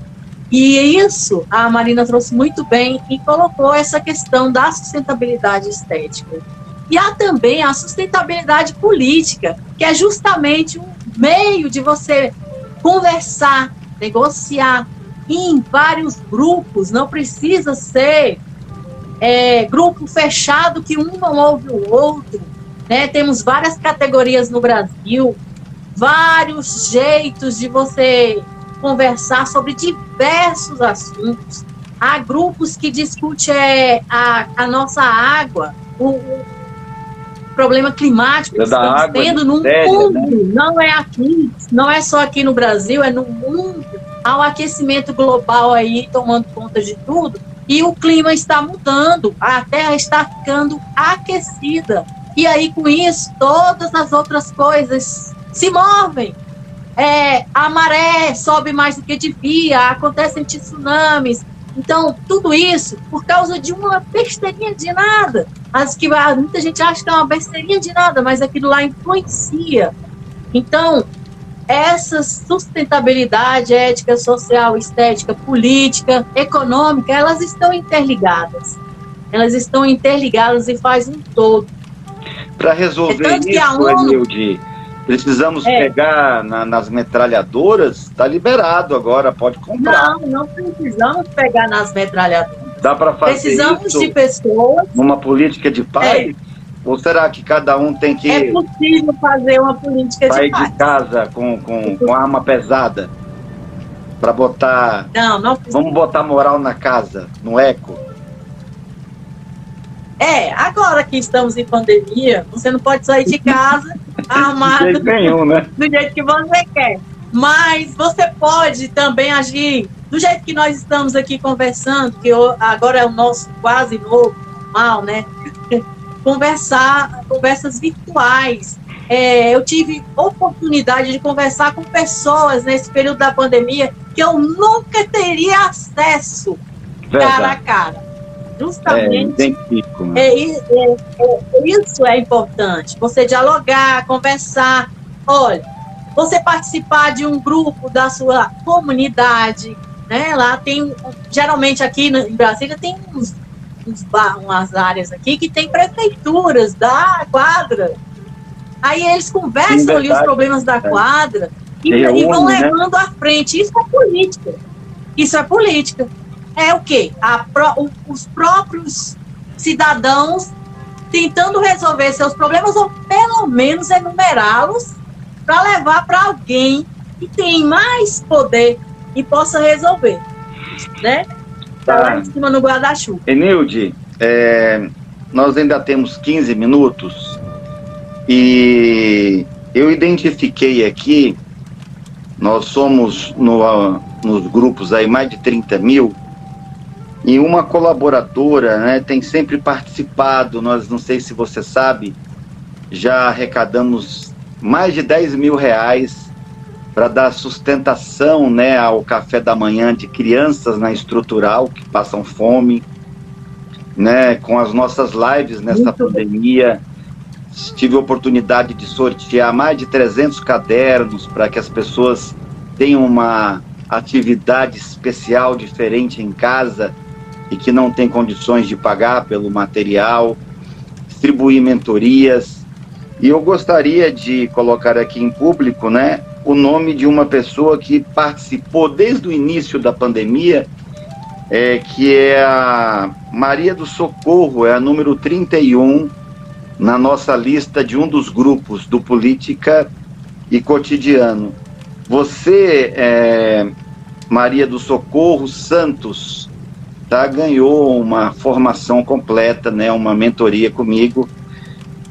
[SPEAKER 2] E isso a Marina trouxe muito bem e colocou essa questão da sustentabilidade estética. E há também a sustentabilidade política, que é justamente um meio de você conversar, negociar em vários grupos, não precisa ser grupo fechado que um não ouve o outro, né? Temos várias categorias no Brasil, vários jeitos de você conversar sobre diversos assuntos. Há grupos que discutem a nossa água, o problema climático que estamos tendo no mundo, né? Não é aqui, não é só aqui no Brasil, é no mundo. Há o aquecimento global aí tomando conta de tudo, e o clima está mudando, a Terra está ficando aquecida. E aí, com isso, todas as outras coisas se movem. A maré sobe mais do que devia, acontecem tsunamis. Então, tudo isso por causa de uma besteirinha de nada. Muita gente acha que é uma besteirinha de nada, mas aquilo lá influencia. Então, essa sustentabilidade ética, social, estética, política, econômica, elas estão interligadas. Elas estão interligadas e fazem um todo.
[SPEAKER 1] Para resolver isso, Enilde, precisamos pegar nas metralhadoras? Está liberado agora, pode comprar.
[SPEAKER 2] Não precisamos pegar nas metralhadoras.
[SPEAKER 1] Dá para fazer
[SPEAKER 2] precisamos
[SPEAKER 1] isso
[SPEAKER 2] de pessoas.
[SPEAKER 1] Numa política de paz? Ou será que cada um tem que...
[SPEAKER 2] É possível fazer uma política de paz.
[SPEAKER 1] Sair de casa com arma pesada para botar...
[SPEAKER 2] Não
[SPEAKER 1] vamos botar moral na casa, no eco.
[SPEAKER 2] Agora que estamos em pandemia, você não pode sair de casa armado
[SPEAKER 1] de jeito nenhum, né?
[SPEAKER 2] do jeito que você quer. Mas você pode também agir do jeito que nós estamos aqui conversando, que agora é o nosso quase novo normal, né? Conversas virtuais. Eu tive oportunidade de conversar com pessoas nesse período da pandemia que eu nunca teria acesso cara a cara. Justamente isso é importante, você dialogar, conversar. Olha, você participar de um grupo da sua comunidade, né? Lá tem, geralmente aqui em Brasília tem umas áreas aqui que tem prefeituras da quadra. Aí eles conversam ali os problemas da quadra e vão levando à frente. Isso é política. Isso é política. É o quê? Os próprios cidadãos tentando resolver seus problemas ou pelo menos enumerá-los para levar para alguém que tem mais poder e possa resolver, né? Tá lá em cima no guarda-chuva.
[SPEAKER 1] Enilde, nós ainda temos 15 minutos E eu identifiquei aqui, nós somos nos grupos aí mais de 30 mil, e uma colaboradora, né, tem sempre participado. Nós, não sei se você sabe, já arrecadamos mais de 10 mil reais para dar sustentação, né, ao café da manhã de crianças na estrutural que passam fome, né, com as nossas lives nessa pandemia. Tive a oportunidade de sortear mais de 300 cadernos para que as pessoas tenham uma atividade especial, diferente em casa e que não tem condições de pagar pelo material, distribuir mentorias. E eu gostaria de colocar aqui em público, né, o nome de uma pessoa que participou desde o início da pandemia, que é a Maria do Socorro, é a número 31 na nossa lista de um dos grupos do Política e Cotidiano. Você, Maria do Socorro Santos, tá, ganhou uma formação completa, né, uma mentoria comigo.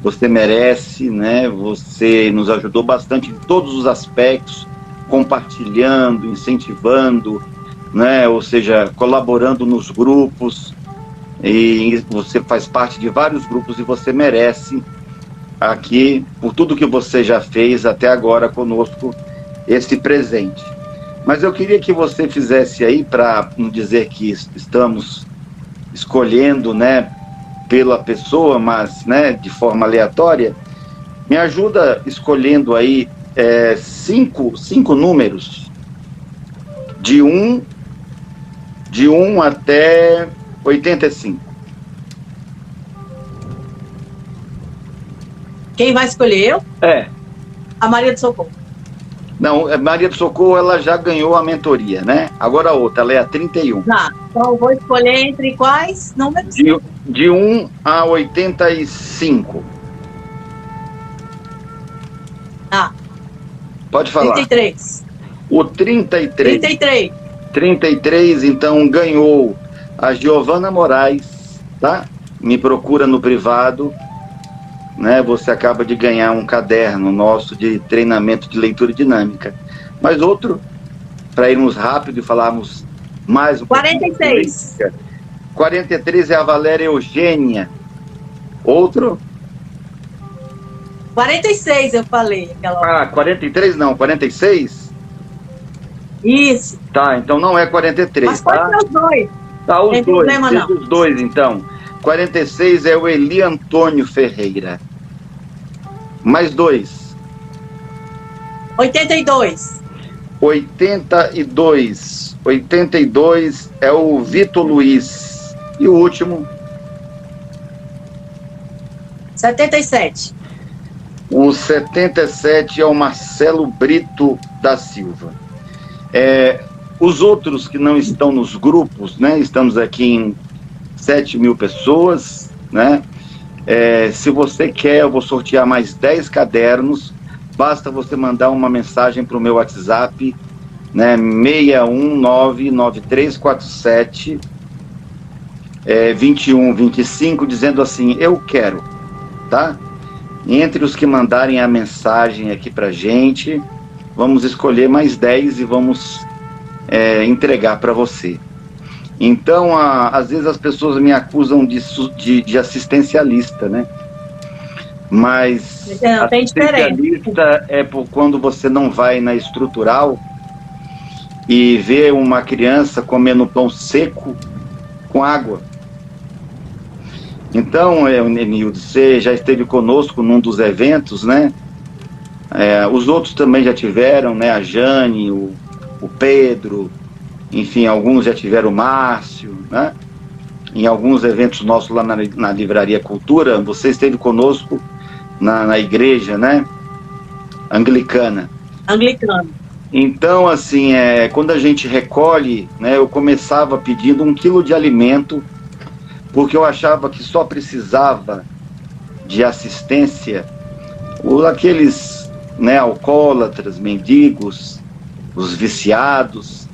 [SPEAKER 1] Você merece, né? Você nos ajudou bastante em todos os aspectos, compartilhando, incentivando, né? Ou seja, colaborando nos grupos. E você faz parte de vários grupos e você merece aqui, por tudo que você já fez até agora conosco, esse presente. Mas eu queria que você fizesse aí, para não dizer que estamos escolhendo, né, pela pessoa, mas, né, de forma aleatória, me ajuda escolhendo aí 5 números de 1 até 85.
[SPEAKER 2] Quem vai escolher? Eu? A Maria do Socorro.
[SPEAKER 1] Não, a Maria do Socorro, ela já ganhou a mentoria, né? Agora a outra, ela é a 31.
[SPEAKER 2] Tá, então eu vou escolher entre quais números?
[SPEAKER 1] De 1 a 85.
[SPEAKER 2] Ah.
[SPEAKER 1] Pode falar.
[SPEAKER 2] 33.
[SPEAKER 1] O 33.
[SPEAKER 2] 33.
[SPEAKER 1] 33, então, ganhou a Giovana Moraes, tá? Me procura no privado, né? Você acaba de ganhar um caderno nosso de treinamento de leitura dinâmica. Mas outro, para irmos rápido e falarmos mais um
[SPEAKER 2] 46.
[SPEAKER 1] 43 é a Valéria Eugênia. Outro?
[SPEAKER 2] 46 eu falei.
[SPEAKER 1] Ah, 43 não, 46?
[SPEAKER 2] Isso.
[SPEAKER 1] Tá, então não é 43,
[SPEAKER 2] mas pode ser os dois.
[SPEAKER 1] Tá, os
[SPEAKER 2] Tem
[SPEAKER 1] dois,
[SPEAKER 2] problema, não.
[SPEAKER 1] os dois, então. 46 é o Eli Antônio Ferreira. Mais 2.
[SPEAKER 2] 82.
[SPEAKER 1] 82. 82 é o Vitor Luiz. E o último?
[SPEAKER 2] 77.
[SPEAKER 1] O 77 é o Marcelo Brito da Silva. Os outros que não estão nos grupos, né? Estamos aqui em 7 mil pessoas, né? Se você quer, eu vou sortear mais 10 cadernos. Basta você mandar uma mensagem para o meu WhatsApp, né? 6199347 2125, dizendo assim: eu quero, tá? Entre os que mandarem a mensagem aqui pra gente, vamos escolher mais 10 e vamos entregar para você. Então, às vezes as pessoas me acusam de assistencialista, né? Mas assistencialista é por quando você não vai na estrutural e vê uma criança comendo pão seco com água. Então, Nildo, você já esteve conosco num dos eventos, né? Os outros também já tiveram, né? A Jane, o Pedro, enfim, alguns já tiveram, o Márcio, né? Em alguns eventos nossos lá na Livraria Cultura, você esteve conosco na igreja, né? Anglicana. Então, assim, quando a gente recolhe, né? Eu começava pedindo 1 quilo de alimento, porque eu achava que só precisava de assistência aqueles, né, alcoólatras, mendigos, os viciados.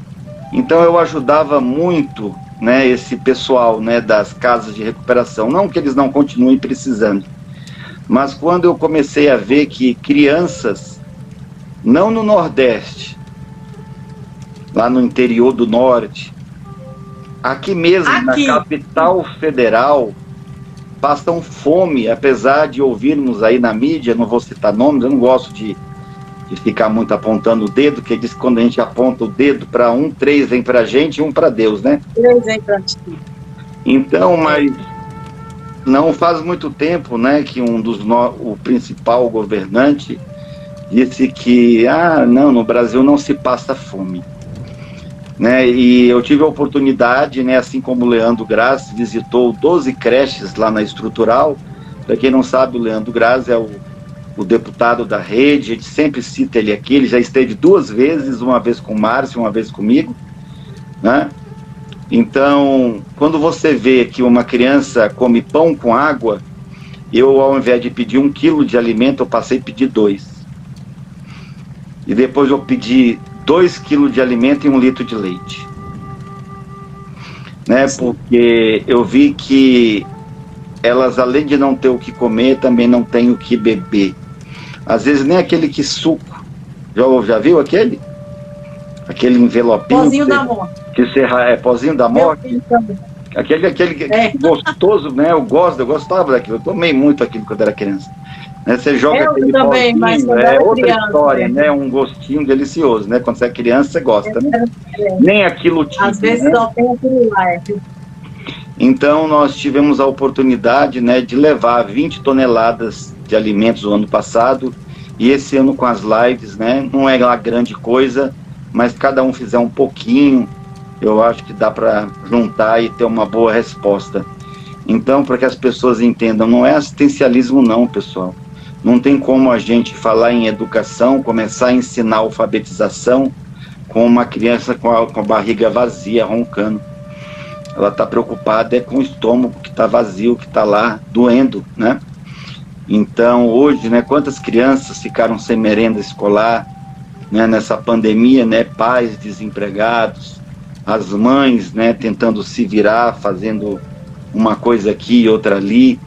[SPEAKER 1] Então eu ajudava muito, né, esse pessoal, né, das casas de recuperação. Não que eles não continuem precisando, Mas quando eu comecei a ver que crianças, não no Nordeste, lá no interior do Norte, aqui mesmo, na capital federal, passam fome, apesar de ouvirmos aí na mídia, não vou citar nomes, eu não gosto de ficar muito apontando o dedo, porque diz que quando a gente aponta o dedo para um, 3 vem para a gente e 1 para Deus, né?
[SPEAKER 2] 3 vem para ti.
[SPEAKER 1] Então, mas não faz muito tempo, né, que o principal governante disse que, não, no Brasil não se passa fome. Né, e eu tive a oportunidade, né, assim como o Leandro Graz visitou 12 creches lá na Estrutural. Para quem não sabe, o Leandro Graz é o deputado da rede, a gente sempre cita ele aqui, ele já esteve 2 vezes, uma vez com o Márcio, uma vez comigo, né? Então, quando você vê que uma criança come pão com água, eu, ao invés de pedir 1 quilo de alimento, eu passei a pedir 2. E depois eu pedi 2 quilos de alimento e 1 litro de leite. Né? Porque eu vi que elas, além de não ter o que comer, também não têm o que beber. Às vezes nem aquele que suco. Já viu aquele? Aquele envelopinho.
[SPEAKER 2] Pozinho da morte.
[SPEAKER 1] Pozinho da morte. Aquele gostoso, né? Eu gostava daquilo. Eu tomei muito aquilo quando era criança. Né? Você joga aquele
[SPEAKER 2] também, mas
[SPEAKER 1] outra
[SPEAKER 2] criança,
[SPEAKER 1] história, né? Um gostinho delicioso, né? Quando você é criança, você gosta, né? Nem aquilo tinha.
[SPEAKER 2] Às vezes só tem aquilo lá.
[SPEAKER 1] Então, nós tivemos a oportunidade, né, de levar 20 toneladas de alimentos no ano passado, e esse ano com as lives, né, não é lá grande coisa, mas cada um fizer um pouquinho, eu acho que dá para juntar e ter uma boa resposta. Então, para que as pessoas entendam, não é assistencialismo não, pessoal. Não tem como a gente falar em educação, começar a ensinar a alfabetização com uma criança com a barriga vazia, roncando. Ela está preocupada com o estômago que está vazio, que está lá doendo, né? Então, hoje, né, quantas crianças ficaram sem merenda escolar, né, nessa pandemia, né, pais desempregados, as mães, né, tentando se virar, fazendo uma coisa aqui e outra ali.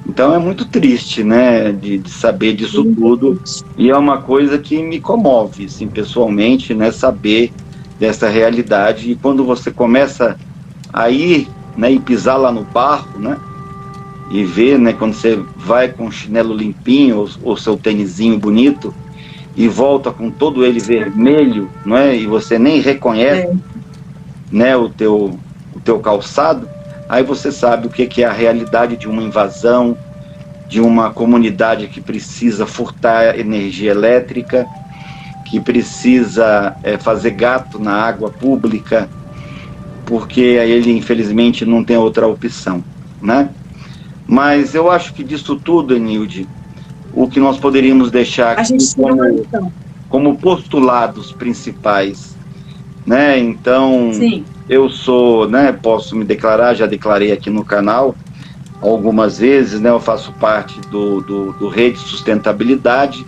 [SPEAKER 1] Então, é muito triste, né, de saber disso tudo, e é uma coisa que me comove, assim, pessoalmente, né, saber dessa realidade. E quando você começa a ir, né, e pisar lá no barro, né, e ver, né, quando você vai com o chinelo limpinho, ou seu tênisinho bonito, e volta com todo ele vermelho, não é, e você nem reconhece, né, o teu calçado, aí você sabe o que é a realidade de uma invasão, de uma comunidade que precisa furtar energia elétrica, que precisa fazer gato na água pública, porque ele, infelizmente, não tem outra opção, né? Mas eu acho que disso tudo, Enilde, o que nós poderíamos deixar aqui como postulados principais, né? Então, sim, eu sou, né, posso me declarar, já declarei aqui no canal algumas vezes, né? Eu faço parte do Rede Sustentabilidade,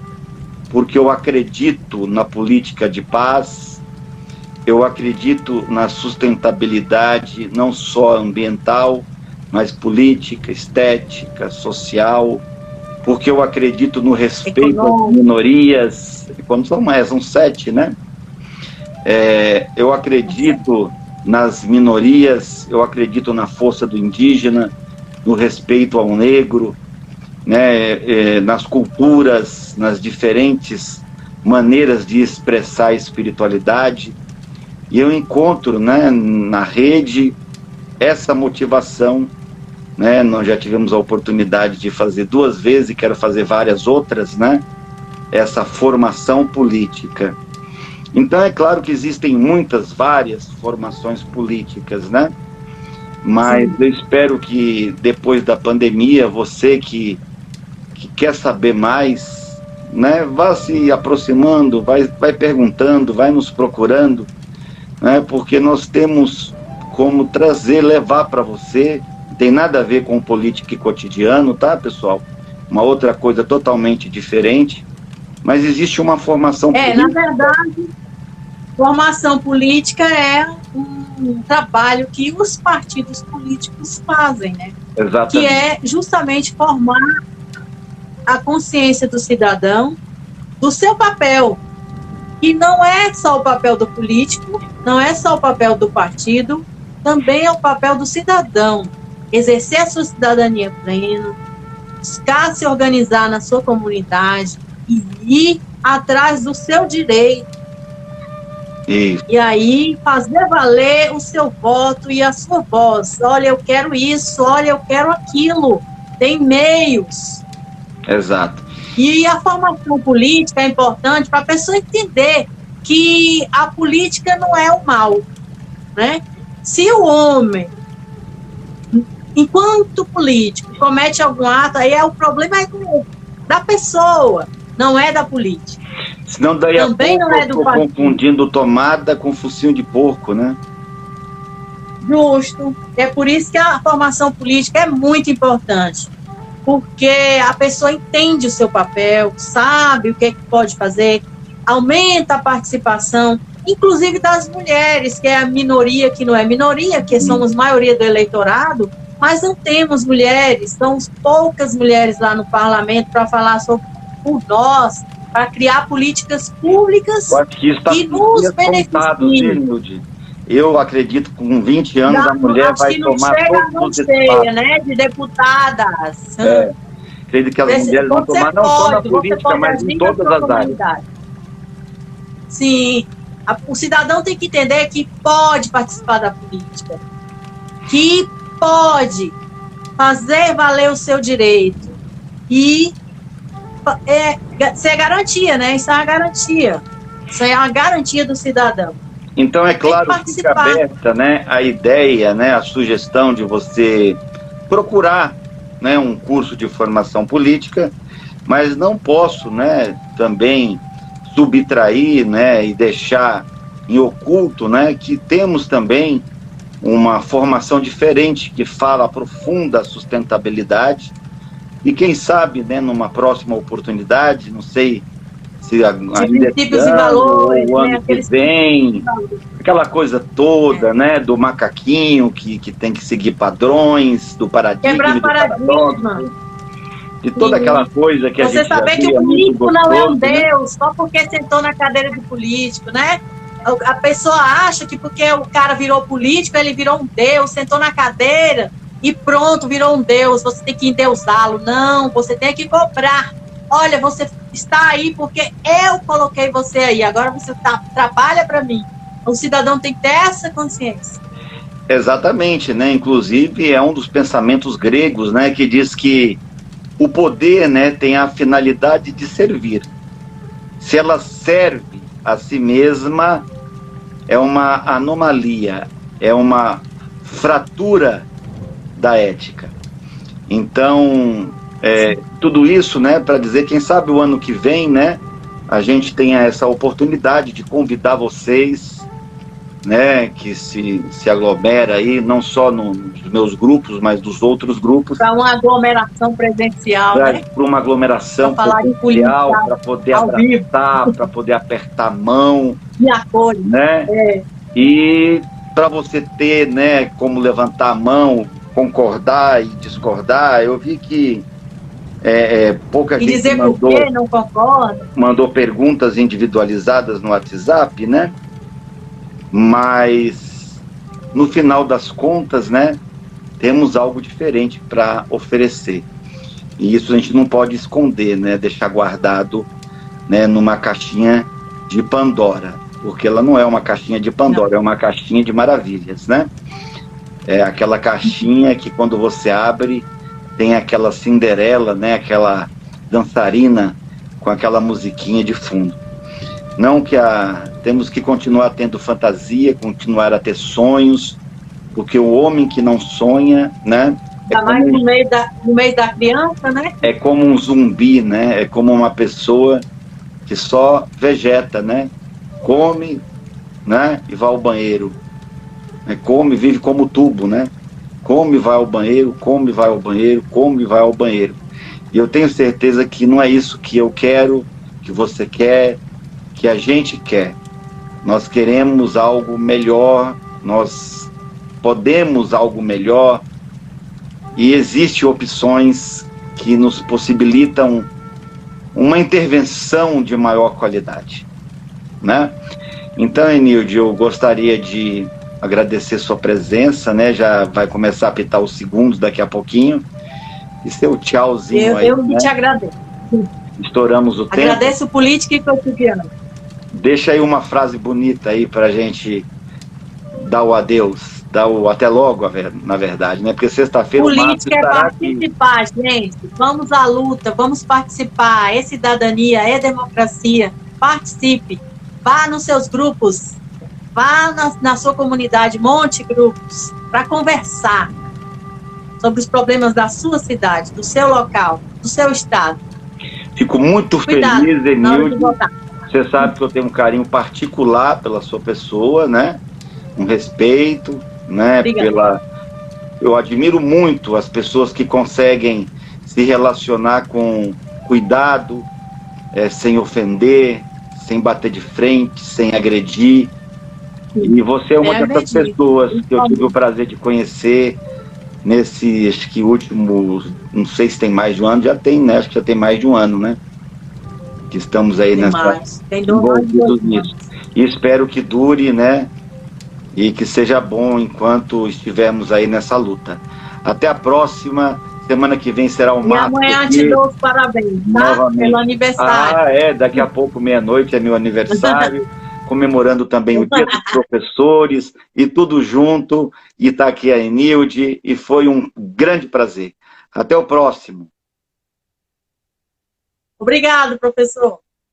[SPEAKER 1] porque eu acredito na política de paz. Eu acredito na sustentabilidade não só ambiental, mas política, estética, social, porque eu acredito no respeito às minorias, quando são mais, são 7, né? Eu acredito nas minorias, eu acredito na força do indígena, no respeito ao negro, né? Nas culturas, nas diferentes maneiras de expressar a espiritualidade. E eu encontro, né, na rede essa motivação, né? Nós já tivemos a oportunidade de fazer 2 vezes e quero fazer várias outras, né? Essa formação política. Então é claro que existem várias formações políticas, né? Mas sim, eu espero que depois da pandemia, você que quer saber mais, né, vá se aproximando, vai perguntando, vai nos procurando, né, porque nós temos como levar para você, não tem nada a ver com política e cotidiano, tá, pessoal? Uma outra coisa totalmente diferente, mas existe uma formação política.
[SPEAKER 2] Na verdade, formação política é um trabalho que os partidos políticos fazem, né?
[SPEAKER 1] Exatamente.
[SPEAKER 2] Que é justamente formar a consciência do cidadão do seu papel. E não é só o papel do político, não é só o papel do partido, também é o papel do cidadão. Exercer a sua cidadania plena, buscar se organizar na sua comunidade e ir atrás do seu direito.
[SPEAKER 1] Isso.
[SPEAKER 2] E aí fazer valer o seu voto e a sua voz. Olha, eu quero isso, olha, eu quero aquilo. Tem meios.
[SPEAKER 1] Exato.
[SPEAKER 2] E a formação política é importante para a pessoa entender que a política não é o mal, né? Se o homem, enquanto político, comete algum ato, aí o problema é da pessoa, não é da política.
[SPEAKER 1] Senão daí
[SPEAKER 2] também
[SPEAKER 1] a pouco
[SPEAKER 2] não é do partido.
[SPEAKER 1] Confundindo tomada com focinho de porco, né?
[SPEAKER 2] Justo. É por isso que a formação política é muito importante. Porque a pessoa entende o seu papel, sabe o que pode fazer, aumenta a participação, inclusive das mulheres, que é a minoria, que não é minoria, que somos maioria do eleitorado, mas não temos mulheres, são poucas mulheres lá no parlamento para falar sobre por nós, para criar políticas públicas que nos beneficiem.
[SPEAKER 1] Eu acredito que com 20 anos a mulher vai tomar todos os espaços.
[SPEAKER 2] Né, de deputadas.
[SPEAKER 1] Acredito que as mulheres vão tomar não só na política, mas em todas as áreas.
[SPEAKER 2] Sim, o cidadão tem que entender que pode participar da política, que pode fazer valer o seu direito e ser garantia, né? Isso é uma garantia. Isso é uma garantia do cidadão.
[SPEAKER 1] Então, é claro que fica aberta, né, a ideia, né, a sugestão de você procurar, né, um curso de formação política, mas não posso, né, também subtrair, né, e deixar em oculto, né, que temos também uma formação diferente que fala aprofunda sustentabilidade e quem sabe, né, numa próxima oportunidade, não sei se ainda
[SPEAKER 2] princípios e valores,
[SPEAKER 1] o ano que vem, aquela coisa toda, né, do macaquinho que tem que seguir padrões, do paradigma,
[SPEAKER 2] quebrar paradigma,
[SPEAKER 1] de toda aquela coisa que
[SPEAKER 2] você
[SPEAKER 1] a gente
[SPEAKER 2] saber que o político não é um Deus, só porque sentou na cadeira de político, né? A pessoa acha que porque o cara virou político, ele virou um Deus, sentou na cadeira e pronto, virou um Deus, você tem que endeusá-lo. Não, você tem que cobrar. Olha, você está aí porque eu coloquei você aí, agora você trabalha para mim. O cidadão tem que ter essa consciência.
[SPEAKER 1] Exatamente, né? Inclusive é um dos pensamentos gregos, né, que diz que o poder, né, tem a finalidade de servir. Se ela serve a si mesma, é uma anomalia, é uma fratura da ética. Então, tudo isso, né, para dizer, quem sabe o ano que vem, né, a gente tenha essa oportunidade de convidar vocês, né, que se aglomera aí, não só nos meus grupos, mas dos outros grupos.
[SPEAKER 2] Para uma aglomeração presencial, né?
[SPEAKER 1] Para uma aglomeração presencial, para poder abraçar, para poder apertar a mão.
[SPEAKER 2] E a cor,
[SPEAKER 1] né? E para você ter, né, como levantar a mão, concordar e discordar. Eu vi que pouca gente
[SPEAKER 2] dizer por que não concorda.
[SPEAKER 1] Mandou perguntas individualizadas no WhatsApp, né? Mas no final das contas, né, temos algo diferente para oferecer. E isso a gente não pode esconder, né, deixar guardado, né, numa caixinha de Pandora, porque ela não é uma caixinha de Pandora, é uma caixinha de maravilhas, né? É aquela caixinha que quando você abre tem aquela Cinderela, né, aquela dançarina com aquela musiquinha de fundo. Não que temos que continuar tendo fantasia, continuar a ter sonhos, porque o homem que não sonha, né?
[SPEAKER 2] Ainda mais no meio da criança, né?
[SPEAKER 1] É como um zumbi, né? É como uma pessoa que só vegeta, né? Come, né? E vai ao banheiro. Come, vive como tubo, né? Come, vai ao banheiro, come, vai ao banheiro, come, vai ao banheiro. E eu tenho certeza que não é isso que eu quero, que você quer, que a gente quer. Nós queremos algo melhor, nós podemos algo melhor, e existem opções que nos possibilitam uma intervenção de maior qualidade, né? Então, Enilde, eu gostaria de agradecer sua presença, né? Já vai começar a apitar os segundos daqui a pouquinho. E seu tchauzinho aí,
[SPEAKER 2] Eu
[SPEAKER 1] né?
[SPEAKER 2] te agradeço.
[SPEAKER 1] Estouramos o tempo.
[SPEAKER 2] Agradeço Política e Cotidiano.
[SPEAKER 1] Deixa aí uma frase bonita aí pra gente dar o adeus, dar o até logo, na verdade, né? Porque sexta-feira o Márcio
[SPEAKER 2] Política é
[SPEAKER 1] estará aqui.
[SPEAKER 2] participar, gente. Vamos à luta, vamos participar. É cidadania, é democracia. Participe. Vá nos seus grupos. Vá na sua comunidade, monte grupos para conversar sobre os problemas da sua cidade, do seu local, do seu estado.
[SPEAKER 1] Fico muito
[SPEAKER 2] Cuidado,
[SPEAKER 1] feliz,
[SPEAKER 2] na hora de
[SPEAKER 1] Enilde.
[SPEAKER 2] votar.
[SPEAKER 1] Você sabe que eu tenho um carinho particular pela sua pessoa, né? Um respeito, né?
[SPEAKER 2] Obrigada.
[SPEAKER 1] Eu admiro muito as pessoas que conseguem se relacionar com cuidado, sem ofender, sem bater de frente, sem agredir. E você é uma dessas pessoas que eu tive o prazer de conhecer nesse, acho que último, não sei se tem mais de um ano, já tem, né? Acho que já tem mais de um ano, né? Que estamos aí envolvidos nisso. E espero que dure, né? E que seja bom enquanto estivermos aí nessa luta. Até a próxima. Semana que vem será o Márcio.
[SPEAKER 2] E amanhã te dou os parabéns, tá?
[SPEAKER 1] Novamente.
[SPEAKER 2] Pelo aniversário.
[SPEAKER 1] Daqui a pouco, meia-noite, é meu aniversário. Comemorando também o Dia dos Professores e tudo junto. E está aqui a Enilde e foi um grande prazer. Até o próximo.
[SPEAKER 2] Obrigado, professor.